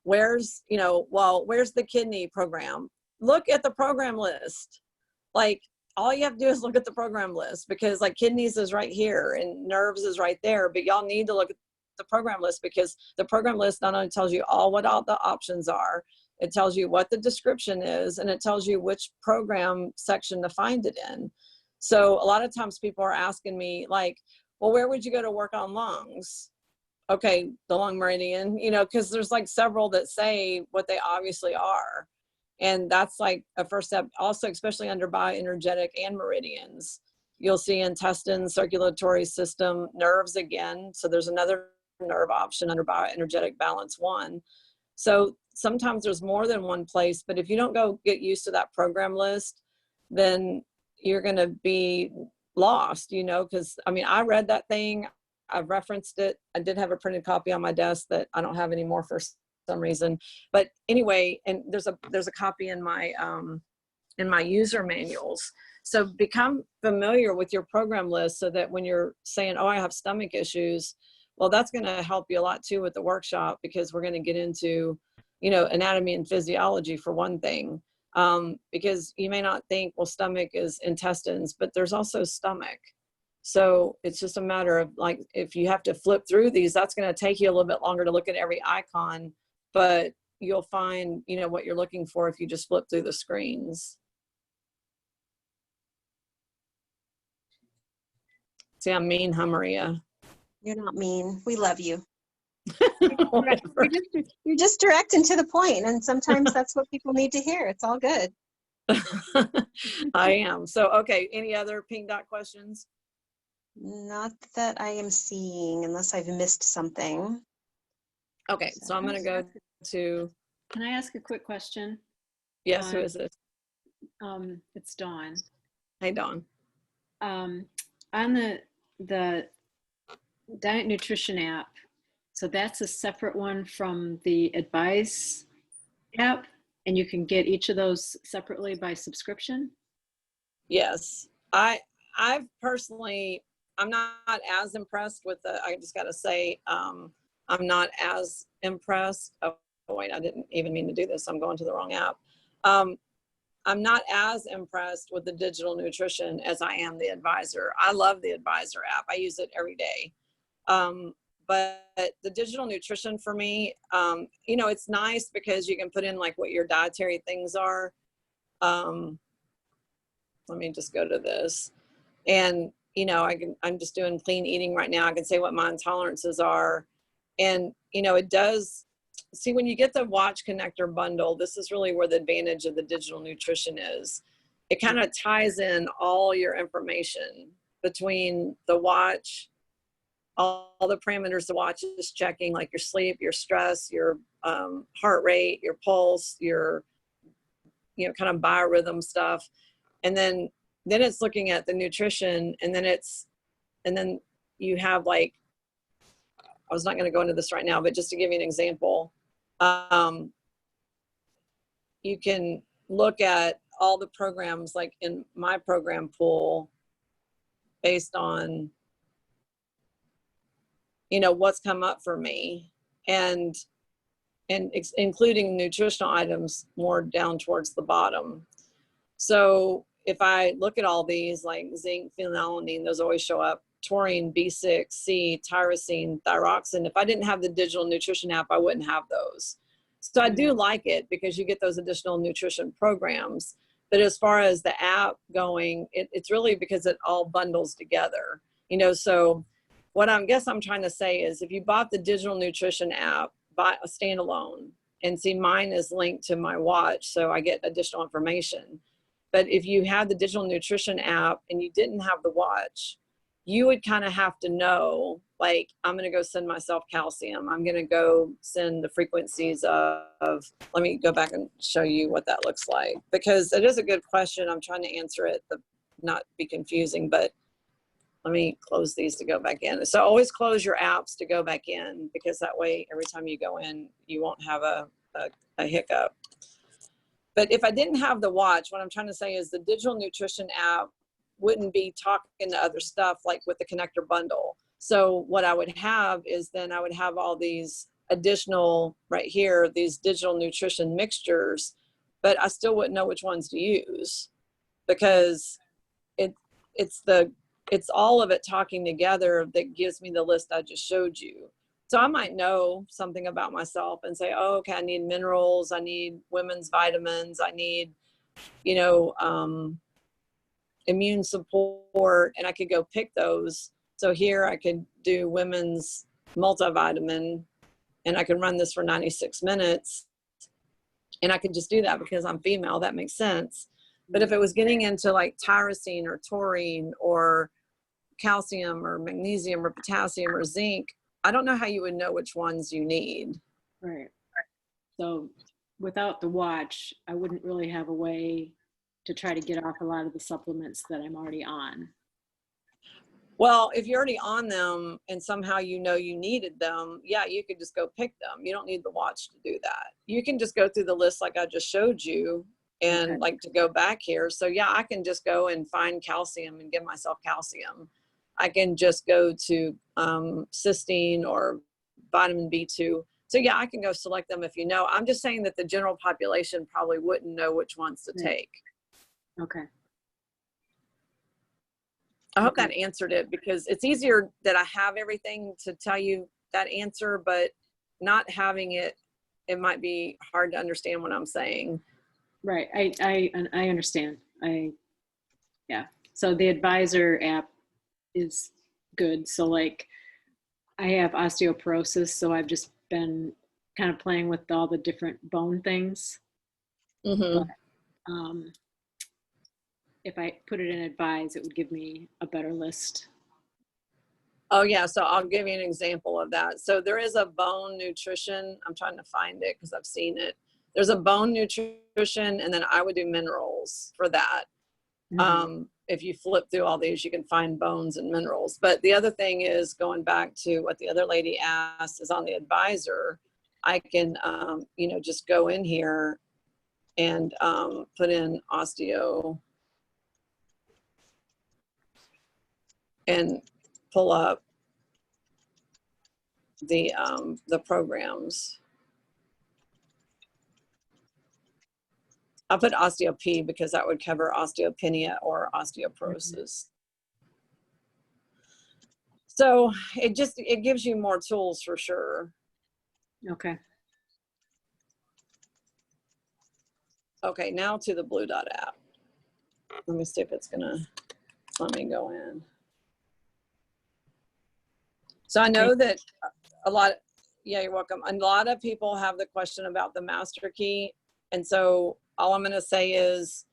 Speaker 1: where's the kidney program? Look at the program list. Like, all you have to do is look at the program list, because like kidneys is right here and nerves is right there, but y'all need to look at the program list, because the program list not only tells you what all the options are, it tells you what the description is, and it tells you which program section to find it in. So a lot of times people are asking me like, well, where would you go to work on lungs? Okay, the lung meridian, because there's like several that say what they obviously are. And that's like a first step. Also, especially under bioenergetic and meridians, you'll see intestine, circulatory system, nerves again. So there's another nerve option under bioenergetic balance 1. So sometimes there's more than one place, but if you don't go get used to that program list, then you're going to be lost, because I read that thing. I've referenced it. I did have a printed copy on my desk that I don't have anymore for some reason, but anyway, and there's a copy in my user manuals. So become familiar with your program list, so that when you're saying, oh, I have stomach issues, well, that's going to help you a lot too with the workshop, because we're going to get into anatomy and physiology for one thing, because you may not think, well, stomach is intestines, but there's also stomach. So it's just a matter of like, if you have to flip through these, that's going to take you a little bit longer to look at every icon, but you'll find, you know, what you're looking for if you just flip through the screens. See, I'm mean, huh, Maria?
Speaker 2: You're not mean. We love you.
Speaker 1: Whatever.
Speaker 2: You're just direct and to the point, and sometimes that's what people need to hear. It's all good.
Speaker 1: I am. So, okay. Any other pink dot questions?
Speaker 2: Not that I am seeing, unless I've missed something.
Speaker 1: Okay. So I'm going to go to,
Speaker 5: Can I ask a quick question?
Speaker 1: yes, who is this?
Speaker 5: It's Dawn.
Speaker 1: Hey, Dawn.
Speaker 5: On the diet nutrition app, so that's a separate one from the advice app, and you can get each of those separately by subscription?
Speaker 1: Yes. I've personally, I'm not as impressed with the, I just got to say, I'm not as impressed. Oh, wait, I didn't even mean to do this. I'm going to the wrong app. I'm not as impressed with the digital nutrition as I am the advisor. I love the advisor app. I use it every day. But the digital nutrition for me, you know, it's nice because you can put in like what your dietary things are. Let me just go to this. And, you know, I'm just doing clean eating right now. I can say what my intolerances are. And, you know, it does, see, when you get the watch connector bundle, this is really where the advantage of the digital nutrition is. It kind of ties in all your information between the watch, all the parameters the watch is checking, like your sleep, your stress, your heart rate, your pulse, your, you know, kind of biorhythm stuff. And then it's looking at the nutrition, and then you have like, I was not going to go into this right now, but just to give you an example, you can look at all the programs like in my program pool based on, you know, what's come up for me, and including nutritional items more down towards the bottom. So if I look at all these, like zinc, phenylalanine, those always show up, taurine, B6, C, tyrosine, thyroxine. If I didn't have the digital nutrition app, I wouldn't have those. So I do like it because you get those additional nutrition programs. But as far as the app going, it's really because it all bundles together. You know, so what I'm trying to say is if you bought the digital nutrition app, buy a standalone, and see mine is linked to my watch, so I get additional information. But if you have the digital nutrition app and you didn't have the watch, you would kind of have to know, like, I'm going to go send myself calcium. I'm going to go send the frequencies of, let me go back and show you what that looks like, because it is a good question. I'm trying to answer it, not be confusing, but let me close these to go back in. So always close your apps to go back in, because that way, every time you go in, you won't have a hiccup. But if I didn't have the watch, what I'm trying to say is the digital nutrition app wouldn't be talking to other stuff like with the connector bundle. So what I would have is then I would have all these additional right here, these digital nutrition mixtures, but I still wouldn't know which ones to use, because it's all of it talking together that gives me the list I just showed you. So I might know something about myself and say, oh, okay, I need minerals, I need women's vitamins, I need, you know, immune support, and I could go pick those. So here I could do women's multivitamin, and I can run this for 96 minutes. And I could just do that because I'm female, that makes sense. But if it was getting into like tyrosine or taurine or calcium or magnesium or potassium or zinc, I don't know how you would know which ones you need.
Speaker 5: Right. So without the watch, I wouldn't really have a way to try to get off a lot of the supplements that I'm already on.
Speaker 1: Well, if you're already on them and somehow you know you needed them, yeah, you could just go pick them. You don't need the watch to do that. You can just go through the list like I just showed you, and
Speaker 5: Okay.
Speaker 1: like to go back here. So yeah, I can just go and find calcium and give myself calcium. I can just go to cysteine or vitamin B2. So yeah, I can go select them if you know. I'm just saying that the general population probably wouldn't know which ones to
Speaker 5: Yeah.
Speaker 1: take.
Speaker 5: Okay.
Speaker 1: I hope that
Speaker 5: Okay.
Speaker 1: answered it, because it's easier that I have everything to tell you that answer, but not having it, it might be hard to understand what I'm saying.
Speaker 5: Right. I understand. Yeah. So the advisor app is good. So like I have osteoporosis, so I've just been kind of playing with all the different bone things.
Speaker 1: Mm-hmm.
Speaker 5: Um, if I put it in advise, it would give me a better list.
Speaker 1: Oh yeah, so I'll give you an example of that. So there is a bone nutrition. I'm trying to find it because I've seen it. There's a bone nutrition, and then I would do minerals for that. If you flip through all these, you can find bones and minerals. But the other thing is, going back to what the other lady asked, is on the advisor, I can, you know, just go in here and put in osteo and pull up the programs. I'll put osteop because that would cover osteopenia or osteoporosis. So it gives you more tools for sure.
Speaker 5: Okay.
Speaker 1: Okay, now to the Blue Dot app. Let me see if it's gonna let me go in. So I know that yeah, you're welcome. A lot of people have the question about the master key. And so all I'm gonna say is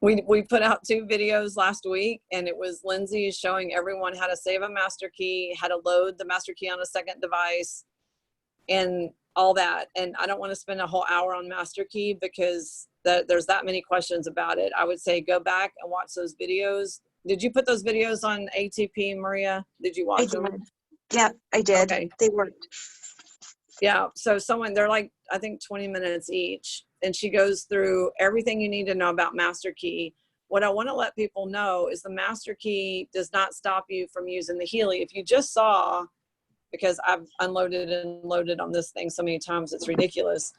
Speaker 1: we put out 2 videos last week, and it was Lindsay showing everyone how to save a master key, how to load the master key on a second device, and all that. And I don't want to spend a whole hour on master key because there's that many questions about it. I would say go back and watch those videos. Did you put those videos on ATP, Maria? Did you watch them?
Speaker 2: Yeah, I did.
Speaker 1: Okay.
Speaker 2: They worked.
Speaker 1: Yeah. So they're like, I think 20 minutes each. And she goes through everything you need to know about master key. What I want to let people know is the master key does not stop you from using the Healy. If you just saw, because I've unloaded and loaded on this thing so many times, it's ridiculous.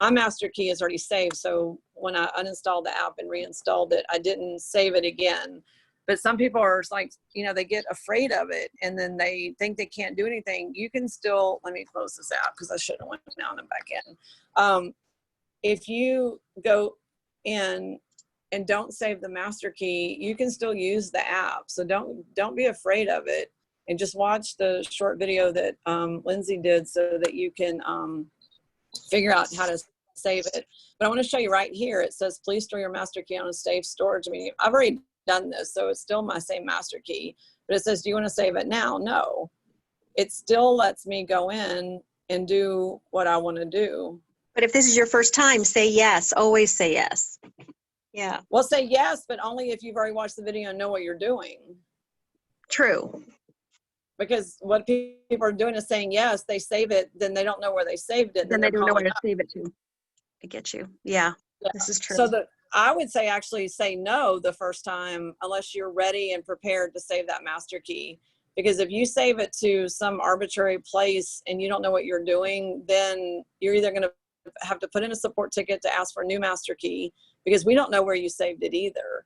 Speaker 1: My master key is already saved. So when I uninstalled the app and reinstalled it, I didn't save it again. But some people are like, you know, they get afraid of it and then they think they can't do anything. You can still, let me close this out because I shouldn't have went down and back in. If you go in and don't save the master key, you can still use the app. So don't be afraid of it. And just watch the short video that Lindsay did so that you can figure out how to save it. But I want to show you right here. It says, please store your master key on a safe storage medium. I've already done this, so it's still my same master key. But it says, do you want to save it now? No. It still lets me go in and do what I want to do.
Speaker 2: But if this is your first time, say yes. Always say yes. Yeah.
Speaker 1: Well, say yes, but only if you've already watched the video and know what you're doing.
Speaker 2: True.
Speaker 1: Because what people are doing is saying yes, they save it, then they don't know where they saved it.
Speaker 2: Then they don't know where to
Speaker 1: up.
Speaker 2: save it to. I get you. Yeah,
Speaker 1: Yeah.
Speaker 2: this is true.
Speaker 1: So I would say actually say no the first time unless you're ready and prepared to save that master key. Because if you save it to some arbitrary place and you don't know what you're doing, then you're either going to have to put in a support ticket to ask for a new master key because we don't know where you saved it either.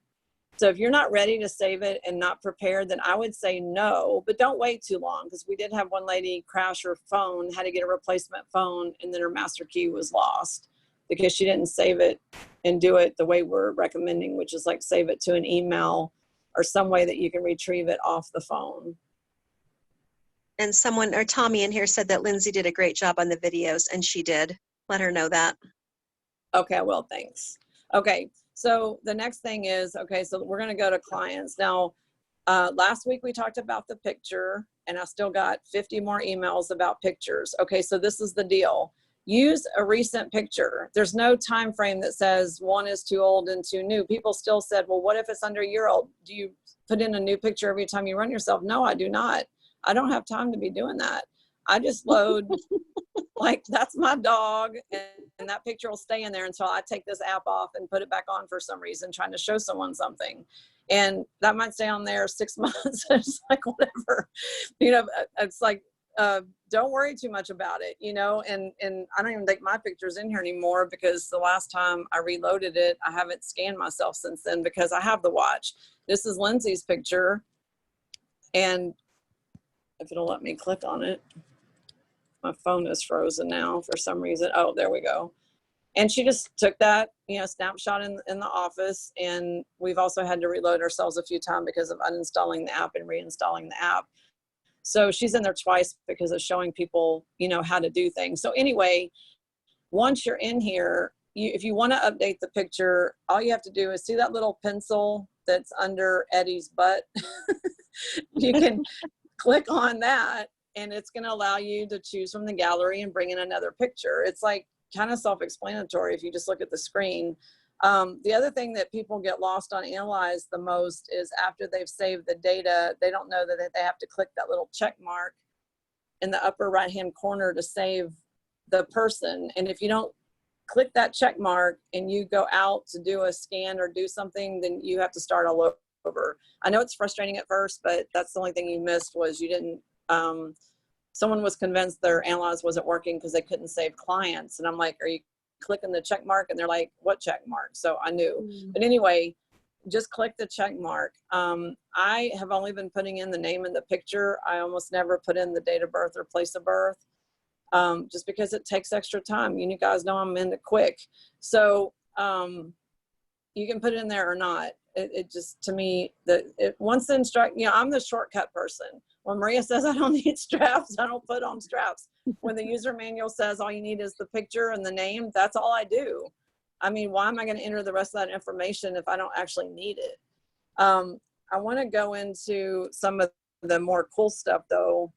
Speaker 1: So if you're not ready to save it and not prepared, then I would say no, but don't wait too long because we did have one lady crash her phone, had to get a replacement phone, and then her master key was lost because she didn't save it and do it the way we're recommending, which is like save it to an email or some way that you can retrieve it off the phone.
Speaker 2: And someone, or Tommy in here, said that Lindsay did a great job on the videos, and she did. Let her know that.
Speaker 1: Okay, well, thanks. Okay, so the next thing is, okay, so we're gonna go to clients. Now, last week we talked about the picture, and I still got 50 more emails about pictures. Okay, so this is the deal. Use a recent picture. There's no time frame that says one is too old and too new. People still said, well, what if it's under a year old? Do you put in a new picture every time you run yourself? No, I do not. I don't have time to be doing that. I just load, like that's my dog, and that picture will stay in there until I take this app off and put it back on for some reason, trying to show someone something. And that might stay on there 6 months. It's like, whatever, you know, it's like don't worry too much about it, you know, and I don't even think my picture's in here anymore because the last time I reloaded it, I haven't scanned myself since then because I have the watch. This is Lindsay's picture. And if it'll let me click on it, my phone is frozen now for some reason. Oh, there we go. And she just took that, you know, snapshot in the office. And we've also had to reload ourselves a few times because of uninstalling the app and reinstalling the app. So she's in there twice because of showing people, you know, how to do things. So anyway, once you're in here, if you want to update the picture, all you have to do is see that little pencil that's under Eddie's butt. You can click on that and it's going to allow you to choose from the gallery and bring in another picture. It's like kind of self-explanatory if you just look at the screen. The other thing that people get lost on Analyze the most is after they've saved the data, they don't know that they have to click that little check mark in the upper right-hand corner to save the person. And if you don't click that check mark and you go out to do a scan or do something, then you have to start all over. I know it's frustrating at first, but that's the only thing you missed was you didn't, someone was convinced their Analyze wasn't working because they couldn't save clients. And I'm like, are you clicking the check mark? And they're like, what check mark? So I knew. But anyway, just click the check mark. I have only been putting in the name and the picture. I almost never put in the date of birth or place of birth, just because it takes extra time. You guys know I'm into quick. So you can put it in there or not. It just, to me, once the you know, I'm the shortcut person. When Maria says I don't need straps, I don't put on straps. When the user manual says all you need is the picture and the name, that's all I do. I mean, why am I going to enter the rest of that information if I don't actually need it? I want to go into some of the more cool stuff though.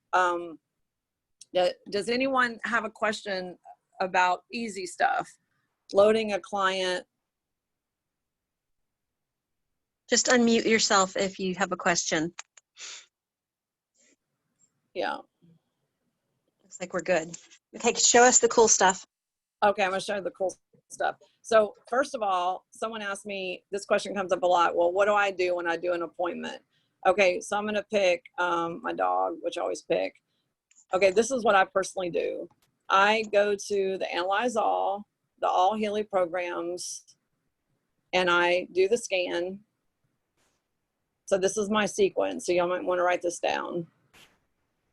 Speaker 1: Does anyone have a question about easy stuff? Loading a client.
Speaker 2: Just unmute yourself if you have a question.
Speaker 1: Yeah.
Speaker 2: Looks like we're good. Okay, show us the cool stuff.
Speaker 1: Okay, I'm gonna show you the cool stuff. So first of all, someone asked me, this question comes up a lot. Well, what do I do when I do an appointment? Okay, so I'm gonna pick my dog, which I always pick. Okay, this is what I personally do. I go to the Analyze All, the All Healy programs, and I do the scan. So this is my sequence. So y'all might want to write this down.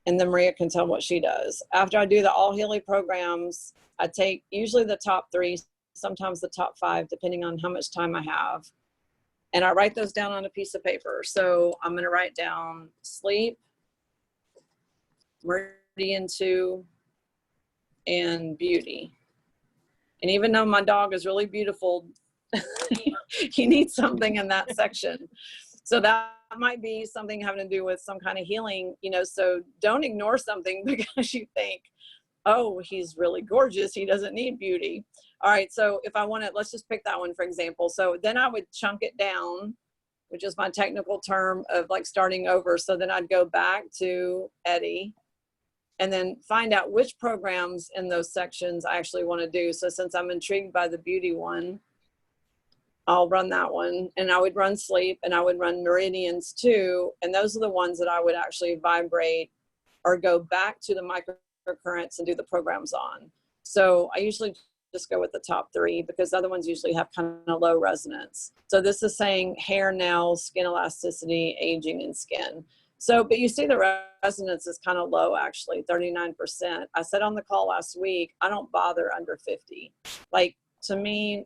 Speaker 1: And then Maria can tell what she does. After I do the All Healy programs, I take usually the top 3, sometimes the top 5, depending on how much time I have. And I write those down on a piece of paper. So I'm going to write down sleep, Meridian 2, and beauty. And even though my dog is really beautiful, he needs something in that section. So that might be something having to do with some kind of healing, you know, so don't ignore something because you think, oh, he's really gorgeous, he doesn't need beauty. All right, so if I want to, let's just pick that one for example. So then I would chunk it down, which is my technical term of like starting over. So then I'd go back to Eddie and then find out which programs in those sections I actually want to do. So since I'm intrigued by the beauty one, I'll run that one, and I would run sleep, and I would run meridians too. And those are the ones that I would actually vibrate or go back to the microcurrents and do the programs on. So I usually just go with the top 3 because the other ones usually have kind of low resonance. So this is saying hair, nails, skin elasticity, aging, and skin. So, but you see the resonance is kind of low actually, 39%. I said on the call last week, I don't bother under 50. Like to me,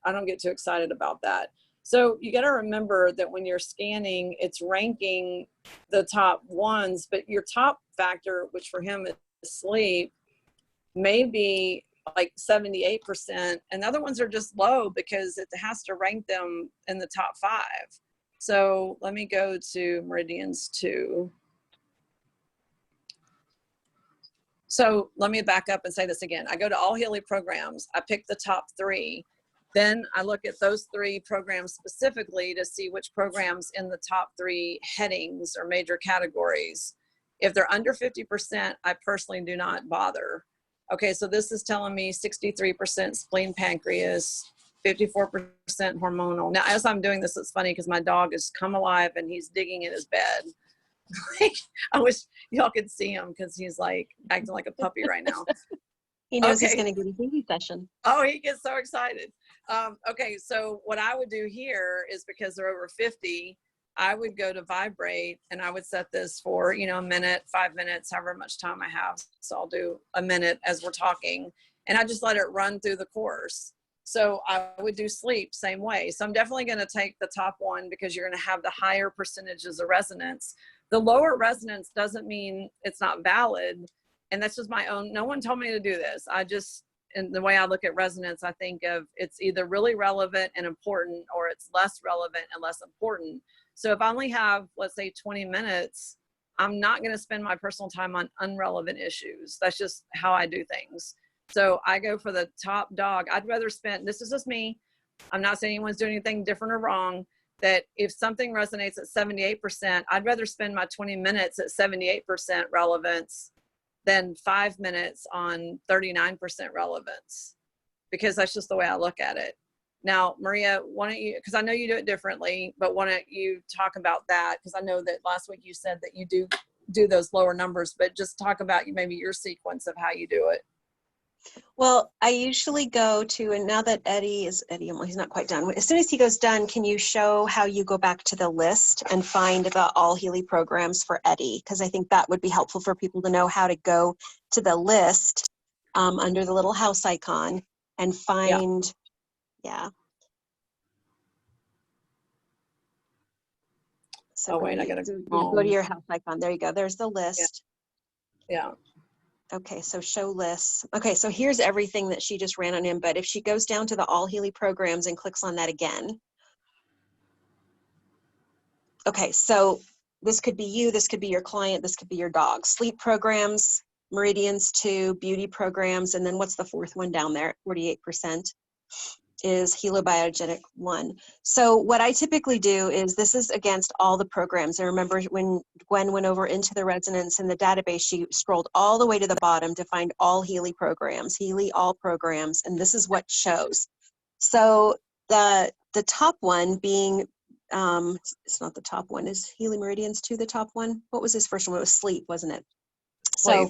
Speaker 1: I don't get too excited about that. So you got to remember that when you're scanning, it's ranking the top ones, but your top factor, which for him is sleep, may be like 78%. And the other ones are just low because it has to rank them in the top 5. So let me go to Meridians 2. So let me back up and say this again. I go to All Healy programs. I pick the top 3. Then I look at those 3 programs specifically to see which programs in the top 3 headings or major categories. If they're under 50%, I personally do not bother. Okay, so this is telling me 63% spleen pancreas, 54% hormonal. Now, as I'm doing this, it's funny because my dog has come alive and he's digging in his bed. Like, I wish y'all could see him because he's like acting like a puppy right now.
Speaker 2: He knows he's
Speaker 1: Okay.
Speaker 2: going to get a Healy session.
Speaker 1: Oh, he gets so excited. Okay, so what I would do here is, because they're over 50, I would go to vibrate, and I would set this for, you know, a minute, 5 minutes, however much time I have. So I'll do a minute as we're talking, and I just let it run through the course. So I would do sleep same way. So I'm definitely going to take the top one because you're going to have the higher percentages of resonance. The lower resonance doesn't mean it's not valid. And that's just my own, no one told me to do this. I just, and the way I look at resonance, I think of it's either really relevant and important, or it's less relevant and less important. So if I only have, let's say, 20 minutes, I'm not going to spend my personal time on unrelevant issues. That's just how I do things. So I go for the top dog. I'd rather spend, this is just me, I'm not saying anyone's doing anything different or wrong, that if something resonates at 78%, I'd rather spend my 20 minutes at 78% relevance than 5 minutes on 39% relevance, because that's just the way I look at it. Now, Maria, why don't you, because I know you do it differently, but why don't you talk about that? Because I know that last week you said that you do those lower numbers, but just talk about maybe your sequence of how you do it.
Speaker 2: Well, I usually go to, and now that Eddie, well, he's not quite done. As soon as he goes done, can you show how you go back to the list and find the all Healy programs for Eddie? Because I think that would be helpful for people to know how to go to the list under the little house icon and find, yeah. So
Speaker 1: Oh, wait, I gotta
Speaker 2: go to your house icon. There you go. There's the list.
Speaker 1: Yeah.
Speaker 2: Okay, so show lists. Okay, so here's everything that she just ran on him, but if she goes down to the all Healy programs and clicks on that again. Okay, so this could be you, this could be your client, this could be your dog. Sleep programs, meridians 2, beauty programs, and then what's the fourth one down there, 48%, is helobiogenic 1. So what I typically do is, this is against all the programs. I remember when Gwen went over into the resonance in the database, she scrolled all the way to the bottom to find all Healy programs, Healy all programs, and this is what shows. So the top one being, it's not the top one, is Healy Meridians 2 the top one? What was his first one? It was sleep, wasn't it? So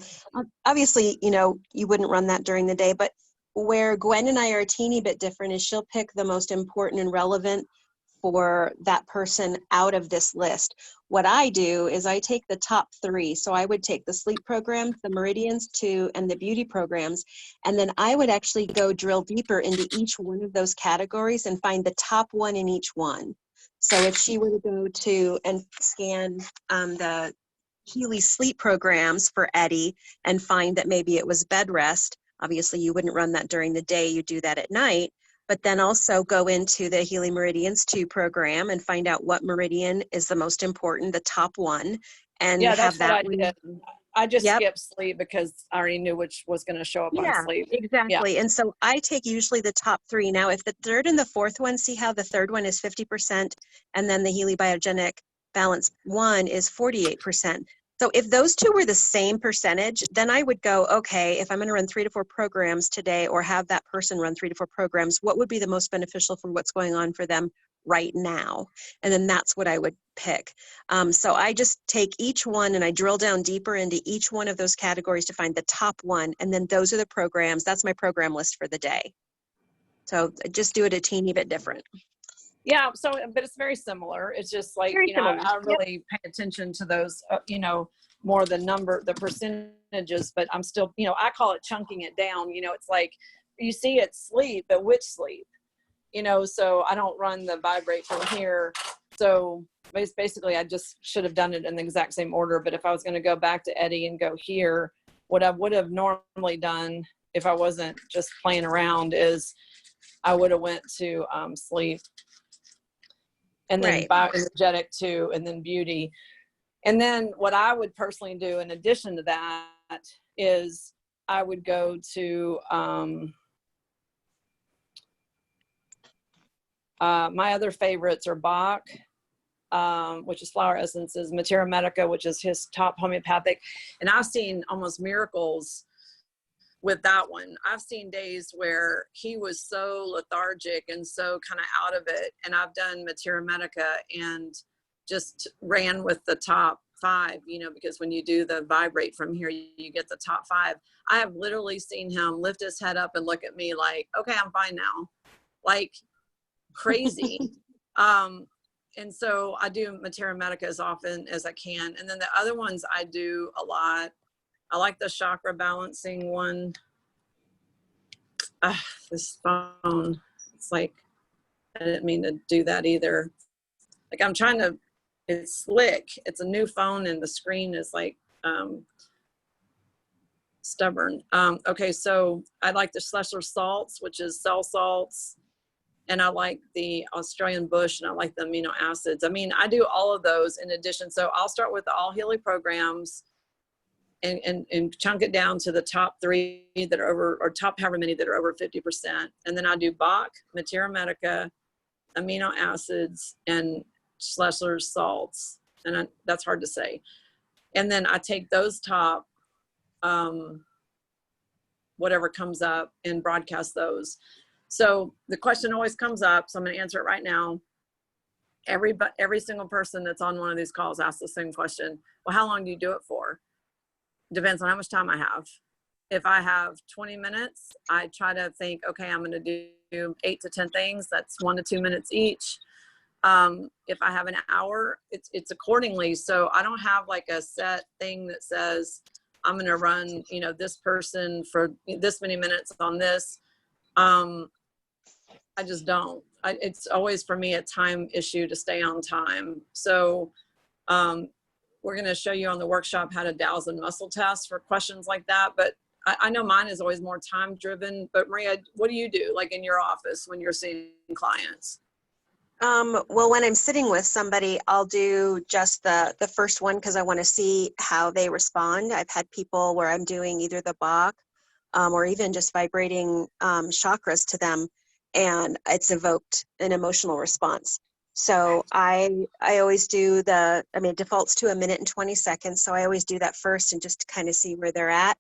Speaker 2: obviously, you know, you wouldn't run that during the day, but where Gwen and I are a teeny bit different is she'll pick the most important and relevant for that person out of this list. What I do is I take the top 3. So I would take the sleep programs, the meridians 2, and the beauty programs. And then I would actually go drill deeper into each one of those categories and find the top one in each one. So if she were to go to and scan the Healy sleep programs for Eddie and find that maybe it was bed rest, obviously you wouldn't run that during the day, you do that at night, but then also go into the Healy Meridians 2 program and find out what meridian is the most important, the top one, and
Speaker 1: Yeah,
Speaker 2: have
Speaker 1: that's what
Speaker 2: that
Speaker 1: I did. I just
Speaker 2: Yep.
Speaker 1: skipped sleep because I already knew which was going to show up on
Speaker 2: Yeah,
Speaker 1: sleep.
Speaker 2: exactly.
Speaker 1: Yeah.
Speaker 2: And so I take usually the top 3. Now, if the third and the fourth one, see how the third one is 50% and then the Healy Biogenic Balance 1 is 48%. So if those two were the same percentage, then I would go, okay, if I'm going to run 3 to 4 programs today or have that person run 3 to 4 programs, what would be the most beneficial for what's going on for them right now? And then that's what I would pick. So I just take each one and I drill down deeper into each one of those categories to find the top one. And then those are the programs. That's my program list for the day. So I just do it a teeny bit different.
Speaker 1: Yeah. So, but it's very similar. It's just like,
Speaker 2: Very
Speaker 1: you know,
Speaker 2: similar.
Speaker 1: I really pay attention to those, you know, more the percentages, but I'm still, you know, I call it chunking it down. You know, it's like you see it sleep, but which sleep? You know, so I don't run the vibrate from here. So basically I just should have done it in the exact same order. But if I was going to go back to Eddie and go here, what I would have normally done if I wasn't just playing around is I would have went to sleep and then bioenergetic 2 and then beauty. And then what I would personally do in addition to that is I would go to my other favorites are Bach, which is flower essences, Matera Medica, which is his top homeopathic. And I've seen almost miracles with that one. I've seen days where he was so lethargic and so kind of out of it. And I've done Matera Medica and just ran with the top 5, you know, because when you do the vibrate from here, you get the top 5. I have literally seen him lift his head up and look at me like, okay, I'm fine now. Like crazy. And so I do Matera Medica as often as I can. And then the other ones I do a lot. I like the chakra balancing one. This phone, it's like, I didn't mean to do that either. Like I'm trying to, it's slick. It's a new phone and the screen is like stubborn. Okay, so I like the Schlesser salts, which is cell salts. And I like the Australian bush and I like the amino acids. I mean, I do all of those in addition. So I'll start with all Healy programs and chunk it down to the top 3 that are over, or top however many that are over 50%. And then I do Bach, Matera Medica, amino acids, and Schlesser salts. And that's hard to say. And then I take those top, whatever comes up, and broadcast those. So the question always comes up, so I'm going to answer it right now. Every single person that's on one of these calls asks the same question. Well, how long do you do it for? Depends on how much time I have. If I have 20 minutes, I try to think, okay, I'm going to do 8 to 10 things. That's 1 to 2 minutes each. If I have an hour, it's accordingly. So I don't have like a set thing that says I'm going to run, you know, this person for this many minutes on this. I just don't. It's always for me a time issue to stay on time. So we're going to show you on the workshop how to dowse and muscle test for questions like that. But I know mine is always more time driven. But Maria, what do you do like in your office when you're seeing clients?
Speaker 2: Well, when I'm sitting with somebody, I'll do just the first one because I want to see how they respond. I've had people where I'm doing either the Bach or even just vibrating chakras to them, and it's evoked an emotional response. So I always do it defaults to 1 minute and 20 seconds. So I always do that first and just to kind of see where they're at.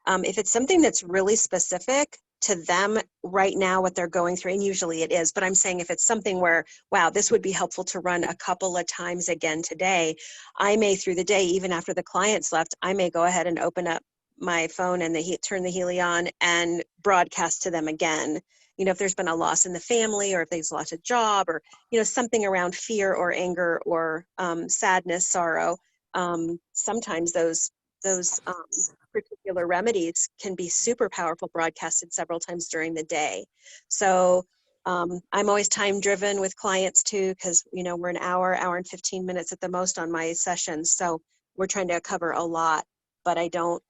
Speaker 2: If it's something that's really specific to them right now, what they're going through, and usually it is, but I'm saying if it's something where, wow, this would be helpful to run a couple of times again today, I may through the day, even after the client's left, I may go ahead and open up my phone and turn the Healy on and broadcast to them again. You know, if there's been a loss in the family or if they've lost a job or, you know, something around fear or anger or sadness, sorrow, sometimes those particular remedies can be super powerful broadcasted several times during the day. So I'm always time driven with clients too, because, you know, we're an hour and 15 minutes at the most on my sessions. So we're trying to cover a lot, but I don't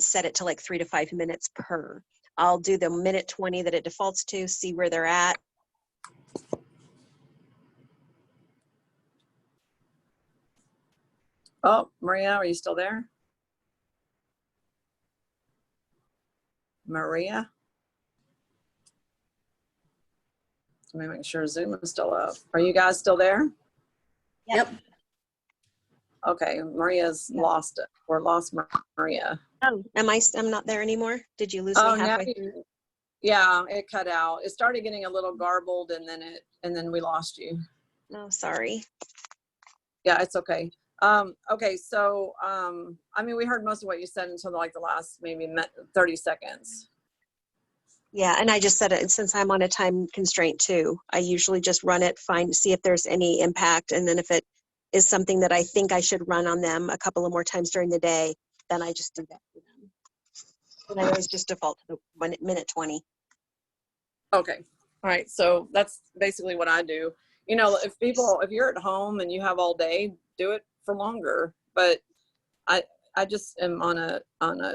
Speaker 2: set it to like 3 to 5 minutes per. I'll do the 1:20 that it defaults to, see where they're at.
Speaker 1: Oh, Maria, are you still there? Maria? Let me make sure Zoom is still up. Are you guys still there?
Speaker 3: Yep.
Speaker 1: Okay, Maria's lost it. Or lost Maria.
Speaker 2: Oh, I'm not there anymore? Did you lose me halfway through?
Speaker 1: Yeah, it cut out. It started getting a little garbled and then we lost you.
Speaker 2: Oh, sorry.
Speaker 1: Yeah, it's okay. Okay, so I mean, we heard most of what you said until like the last maybe 30 seconds.
Speaker 2: Yeah, and I just said it since I'm on a time constraint too. I usually just run it, see if there's any impact, and then if it is something that I think I should run on them a couple of more times during the day, then I just do that for them. And I always just default to the 1:20.
Speaker 1: Okay, all right. So that's basically what I do. You know, if you're at home and you have all day, do it for longer. But I just am on a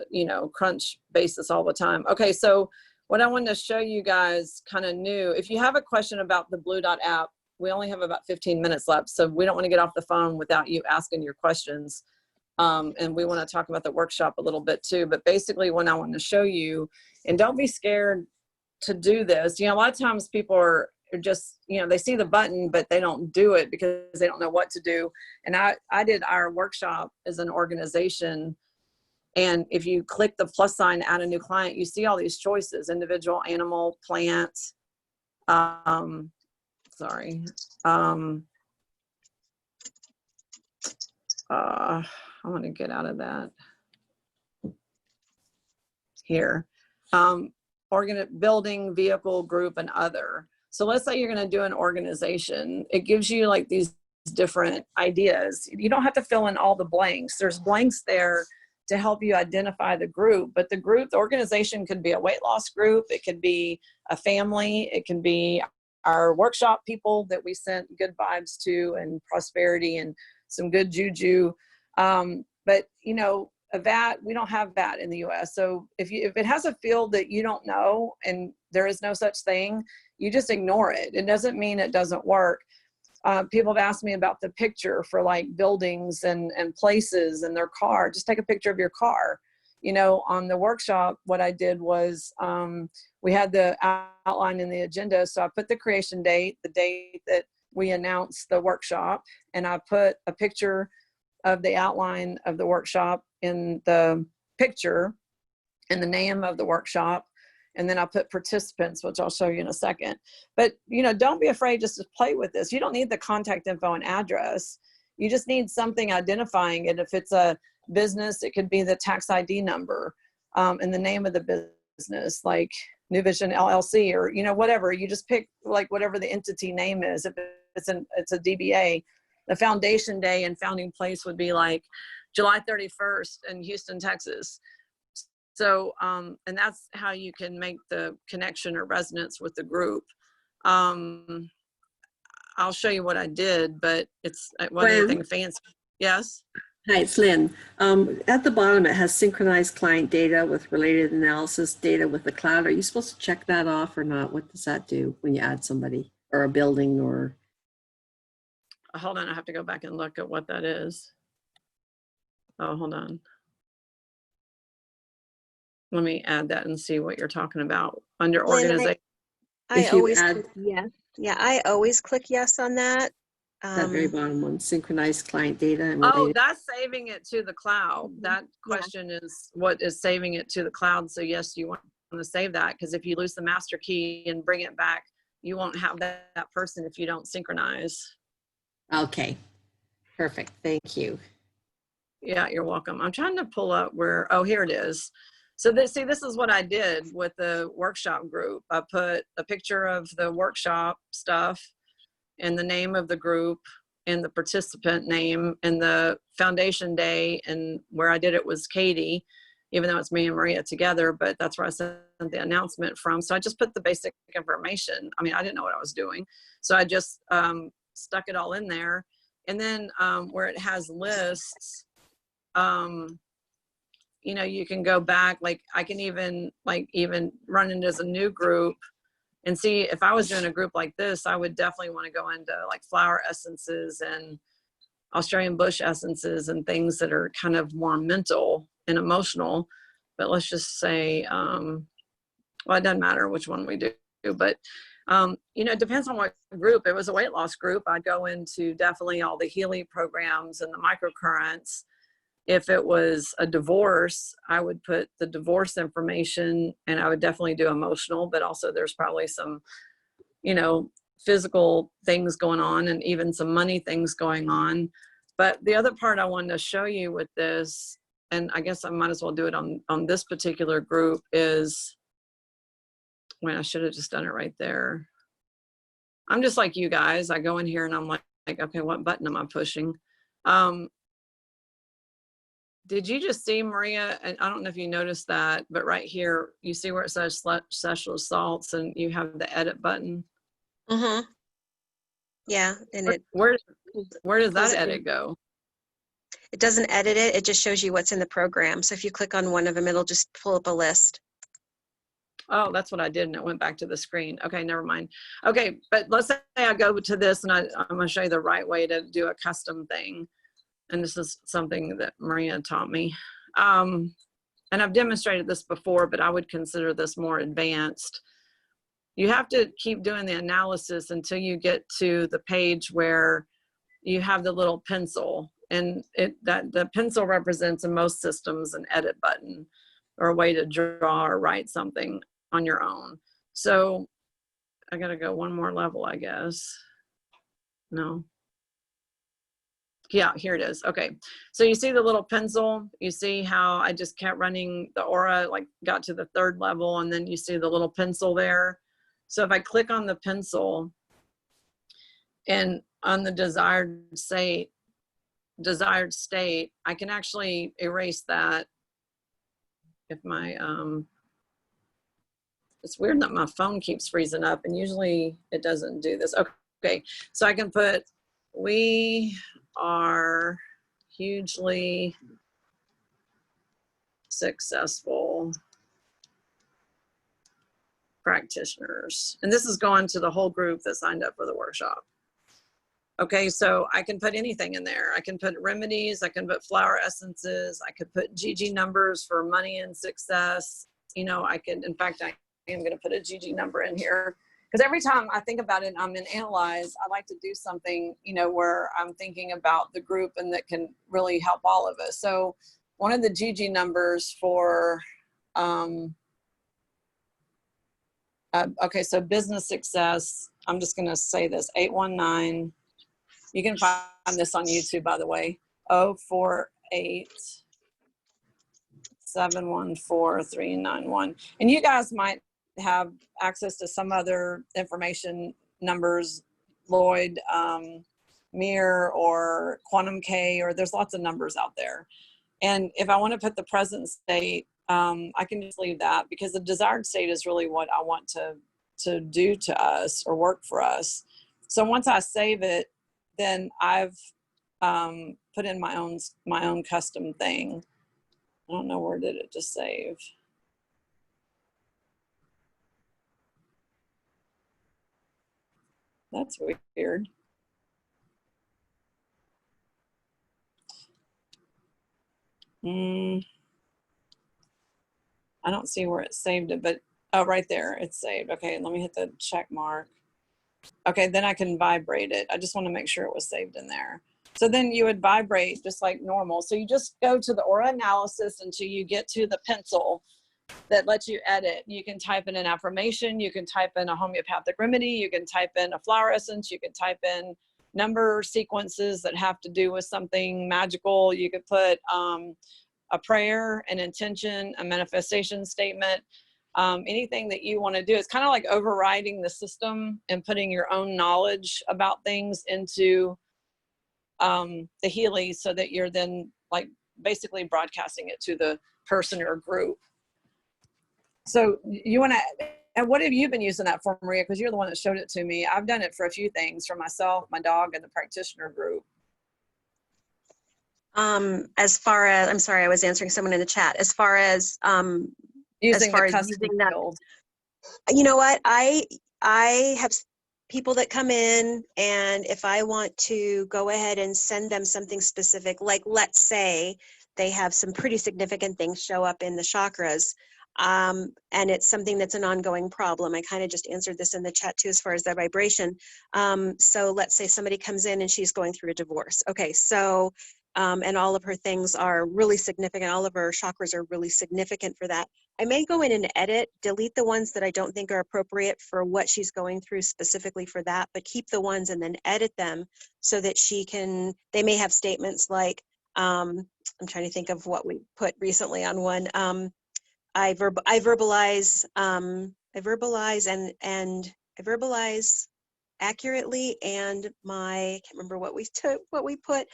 Speaker 1: you know, crunch basis all the time. Okay, so what I wanted to show you guys kind of new, if you have a question about the Blue Dot app, we only have about 15 minutes left. So we don't want to get off the phone without you asking your questions. And we want to talk about the workshop a little bit too. But basically what I want to show you, and don't be scared to do this. You know, a lot of times people are just, you know, they see the button, but they don't do it because they don't know what to do. And I did our workshop as an organization. And if you click the plus sign, add a new client, you see all these choices: individual, animal, plant. I want to get out of that here. Building, vehicle, group, and other. So let's say you're going to do an organization. It gives you like these different ideas. You don't have to fill in all the blanks. There's blanks there to help you identify the group, but the organization could be a weight loss group. It could be a family. It can be our workshop people that we sent good vibes to and prosperity and some good juju. But you know, a VAT, we don't have VAT in the US. So if it has a field that you don't know and there is no such thing, you just ignore it. It doesn't mean it doesn't work. People have asked me about the picture for like buildings and places and their car. Just take a picture of your car. You know, on the workshop, what I did was we had the outline in the agenda. So I put the creation date, the date that we announced the workshop, and I put a picture of the outline of the workshop in the picture and the name of the workshop. And then I put participants, which I'll show you in a second. But, you know, don't be afraid just to play with this. You don't need the contact info and address. You just need something identifying it. If it's a business, it could be the tax ID number and the name of the business, like New Vision LLC, or, you know, whatever. You just pick like whatever the entity name is. If it's a DBA, the foundation day and founding place would be like July 31st in Houston, Texas. So, and that's how you can make the connection or resonance with the group. I'll show you what I did, but it's wasn't anything fancy. Yes?
Speaker 6: Hi, it's Lynn. At the bottom, it has synchronized client data with related analysis data with the cloud. Are you supposed to check that off or not? What does that do when you add somebody or a building or?
Speaker 1: Hold on, I have to go back and look at what that is. Oh, hold on. Let me add that and see what you're talking about under organization.
Speaker 2: I always click yes. Yeah, I always click yes on that.
Speaker 6: That very bottom one, synchronized client data. And
Speaker 1: oh, that's saving it to the cloud. That question is what is saving it to the cloud. So yes, you want to save that, because if you lose the master key and bring it back, you won't have that person if you don't synchronize.
Speaker 6: Okay, perfect. Thank you.
Speaker 1: Yeah, you're welcome. I'm trying to pull up where, oh, here it is. So this is what I did with the workshop group. I put a picture of the workshop stuff and the name of the group and the participant name and the foundation day, and where I did it was Katie, even though it's me and Maria together, but that's where I sent the announcement from. So I just put the basic information. I mean, I didn't know what I was doing. So I just stuck it all in there. And then where it has lists, you know, you can go back, like I can even run it as a new group and see if I was doing a group like this, I would definitely want to go into like flower essences and Australian bush essences and things that are kind of more mental and emotional. But let's just say, well, it doesn't matter which one we do, but you know, it depends on what group. It was a weight loss group, I'd go into definitely all the Healy programs and the microcurrents. If it was a divorce, I would put the divorce information, and I would definitely do emotional, but also there's probably some, you know, physical things going on and even some money things going on. But the other part I wanted to show you with this, and I guess I might as well do it on this particular group, is when I should have just done it right there. I'm just like you guys. I go in here and I'm like, okay, what button am I pushing? Did you just see, Maria? And I don't know if you noticed that, but right here, you see where it says sexual assaults and you have the edit button?
Speaker 2: Mm-hmm. Yeah, and
Speaker 1: where does that edit go?
Speaker 2: It doesn't edit it. It just shows you what's in the program. So if you click on one of them, it'll just pull up a list.
Speaker 1: Oh, that's what I did, and it went back to the screen. Okay, never mind. Okay, but let's say I go to this, and I'm going to show you the right way to do a custom thing. And this is something that Maria taught me. And I've demonstrated this before, but I would consider this more advanced. You have to keep doing the analysis until you get to the page where you have the little pencil, and the pencil represents in most systems an edit button or a way to draw or write something on your own. So I got to go one more level, I guess. No. Yeah, here it is. Okay. So you see the little pencil, you see how I just kept running the aura, like got to the 3rd level, and then you see the little pencil there. So if I click on the pencil and on the desired state, I can actually erase that. If my, it's weird that my phone keeps freezing up, and usually it doesn't do this. Okay. So I can put, we are hugely successful practitioners. And this is going to the whole group that signed up for the workshop. Okay, so I can put anything in there. I can put remedies, I can put flower essences, I could put GG numbers for money and success. You know, I could, in fact, I am going to put a GG number in here, because every time I think about it, I'm in analyze, I like to do something, you know, where I'm thinking about the group and that can really help all of us. So one of the GG numbers for, okay, so business success, I'm just going to say this, 819. You can find this on YouTube, by the way, 048-714-391. And you guys might have access to some other information numbers, Lloyd, Mir, or Quantum K, or there's lots of numbers out there. And if I want to put the present state, I can just leave that, because the desired state is really what I want to do to us or work for us. So once I save it, then I've put in my own custom thing. I don't know, where did it just save? That's weird. I don't see where it saved it, but oh, right there, it's saved. Okay, let me hit the check mark. Okay, then I can vibrate it. I just want to make sure it was saved in there. So then you would vibrate just like normal. So you just go to the aura analysis until you get to the pencil that lets you edit. You can type in an affirmation, you can type in a homeopathic remedy, you can type in a flower essence, you can type in number sequences that have to do with something magical. You could put a prayer, an intention, a manifestation statement, anything that you want to do. It's kind of like overriding the system and putting your own knowledge about things into the Healy, so that you're then like basically broadcasting it to the person or group. So you want to, and what have you been using that for, Maria? Because you're the one that showed it to me. I've done it for a few things, for myself, my dog, and the practitioner group.
Speaker 2: As far as, I'm sorry, I was answering someone in the chat. As far as
Speaker 1: Using
Speaker 2: that,
Speaker 1: field.
Speaker 2: you know what, I have people that come in, and if I want to go ahead and send them something specific, like let's say they have some pretty significant things show up in the chakras, and it's something that's an ongoing problem. I kind of just answered this in the chat too, as far as their vibration. So let's say somebody comes in and she's going through a divorce. Okay, so and all of her things are really significant. All of her chakras are really significant for that. I may go in and edit, delete the ones that I don't think are appropriate for what she's going through specifically for that, but keep the ones and then edit them so that she can, they may have statements like, I'm trying to think of what we put recently on one. I verbalize accurately, and I can't remember what we put,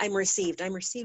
Speaker 2: I'm received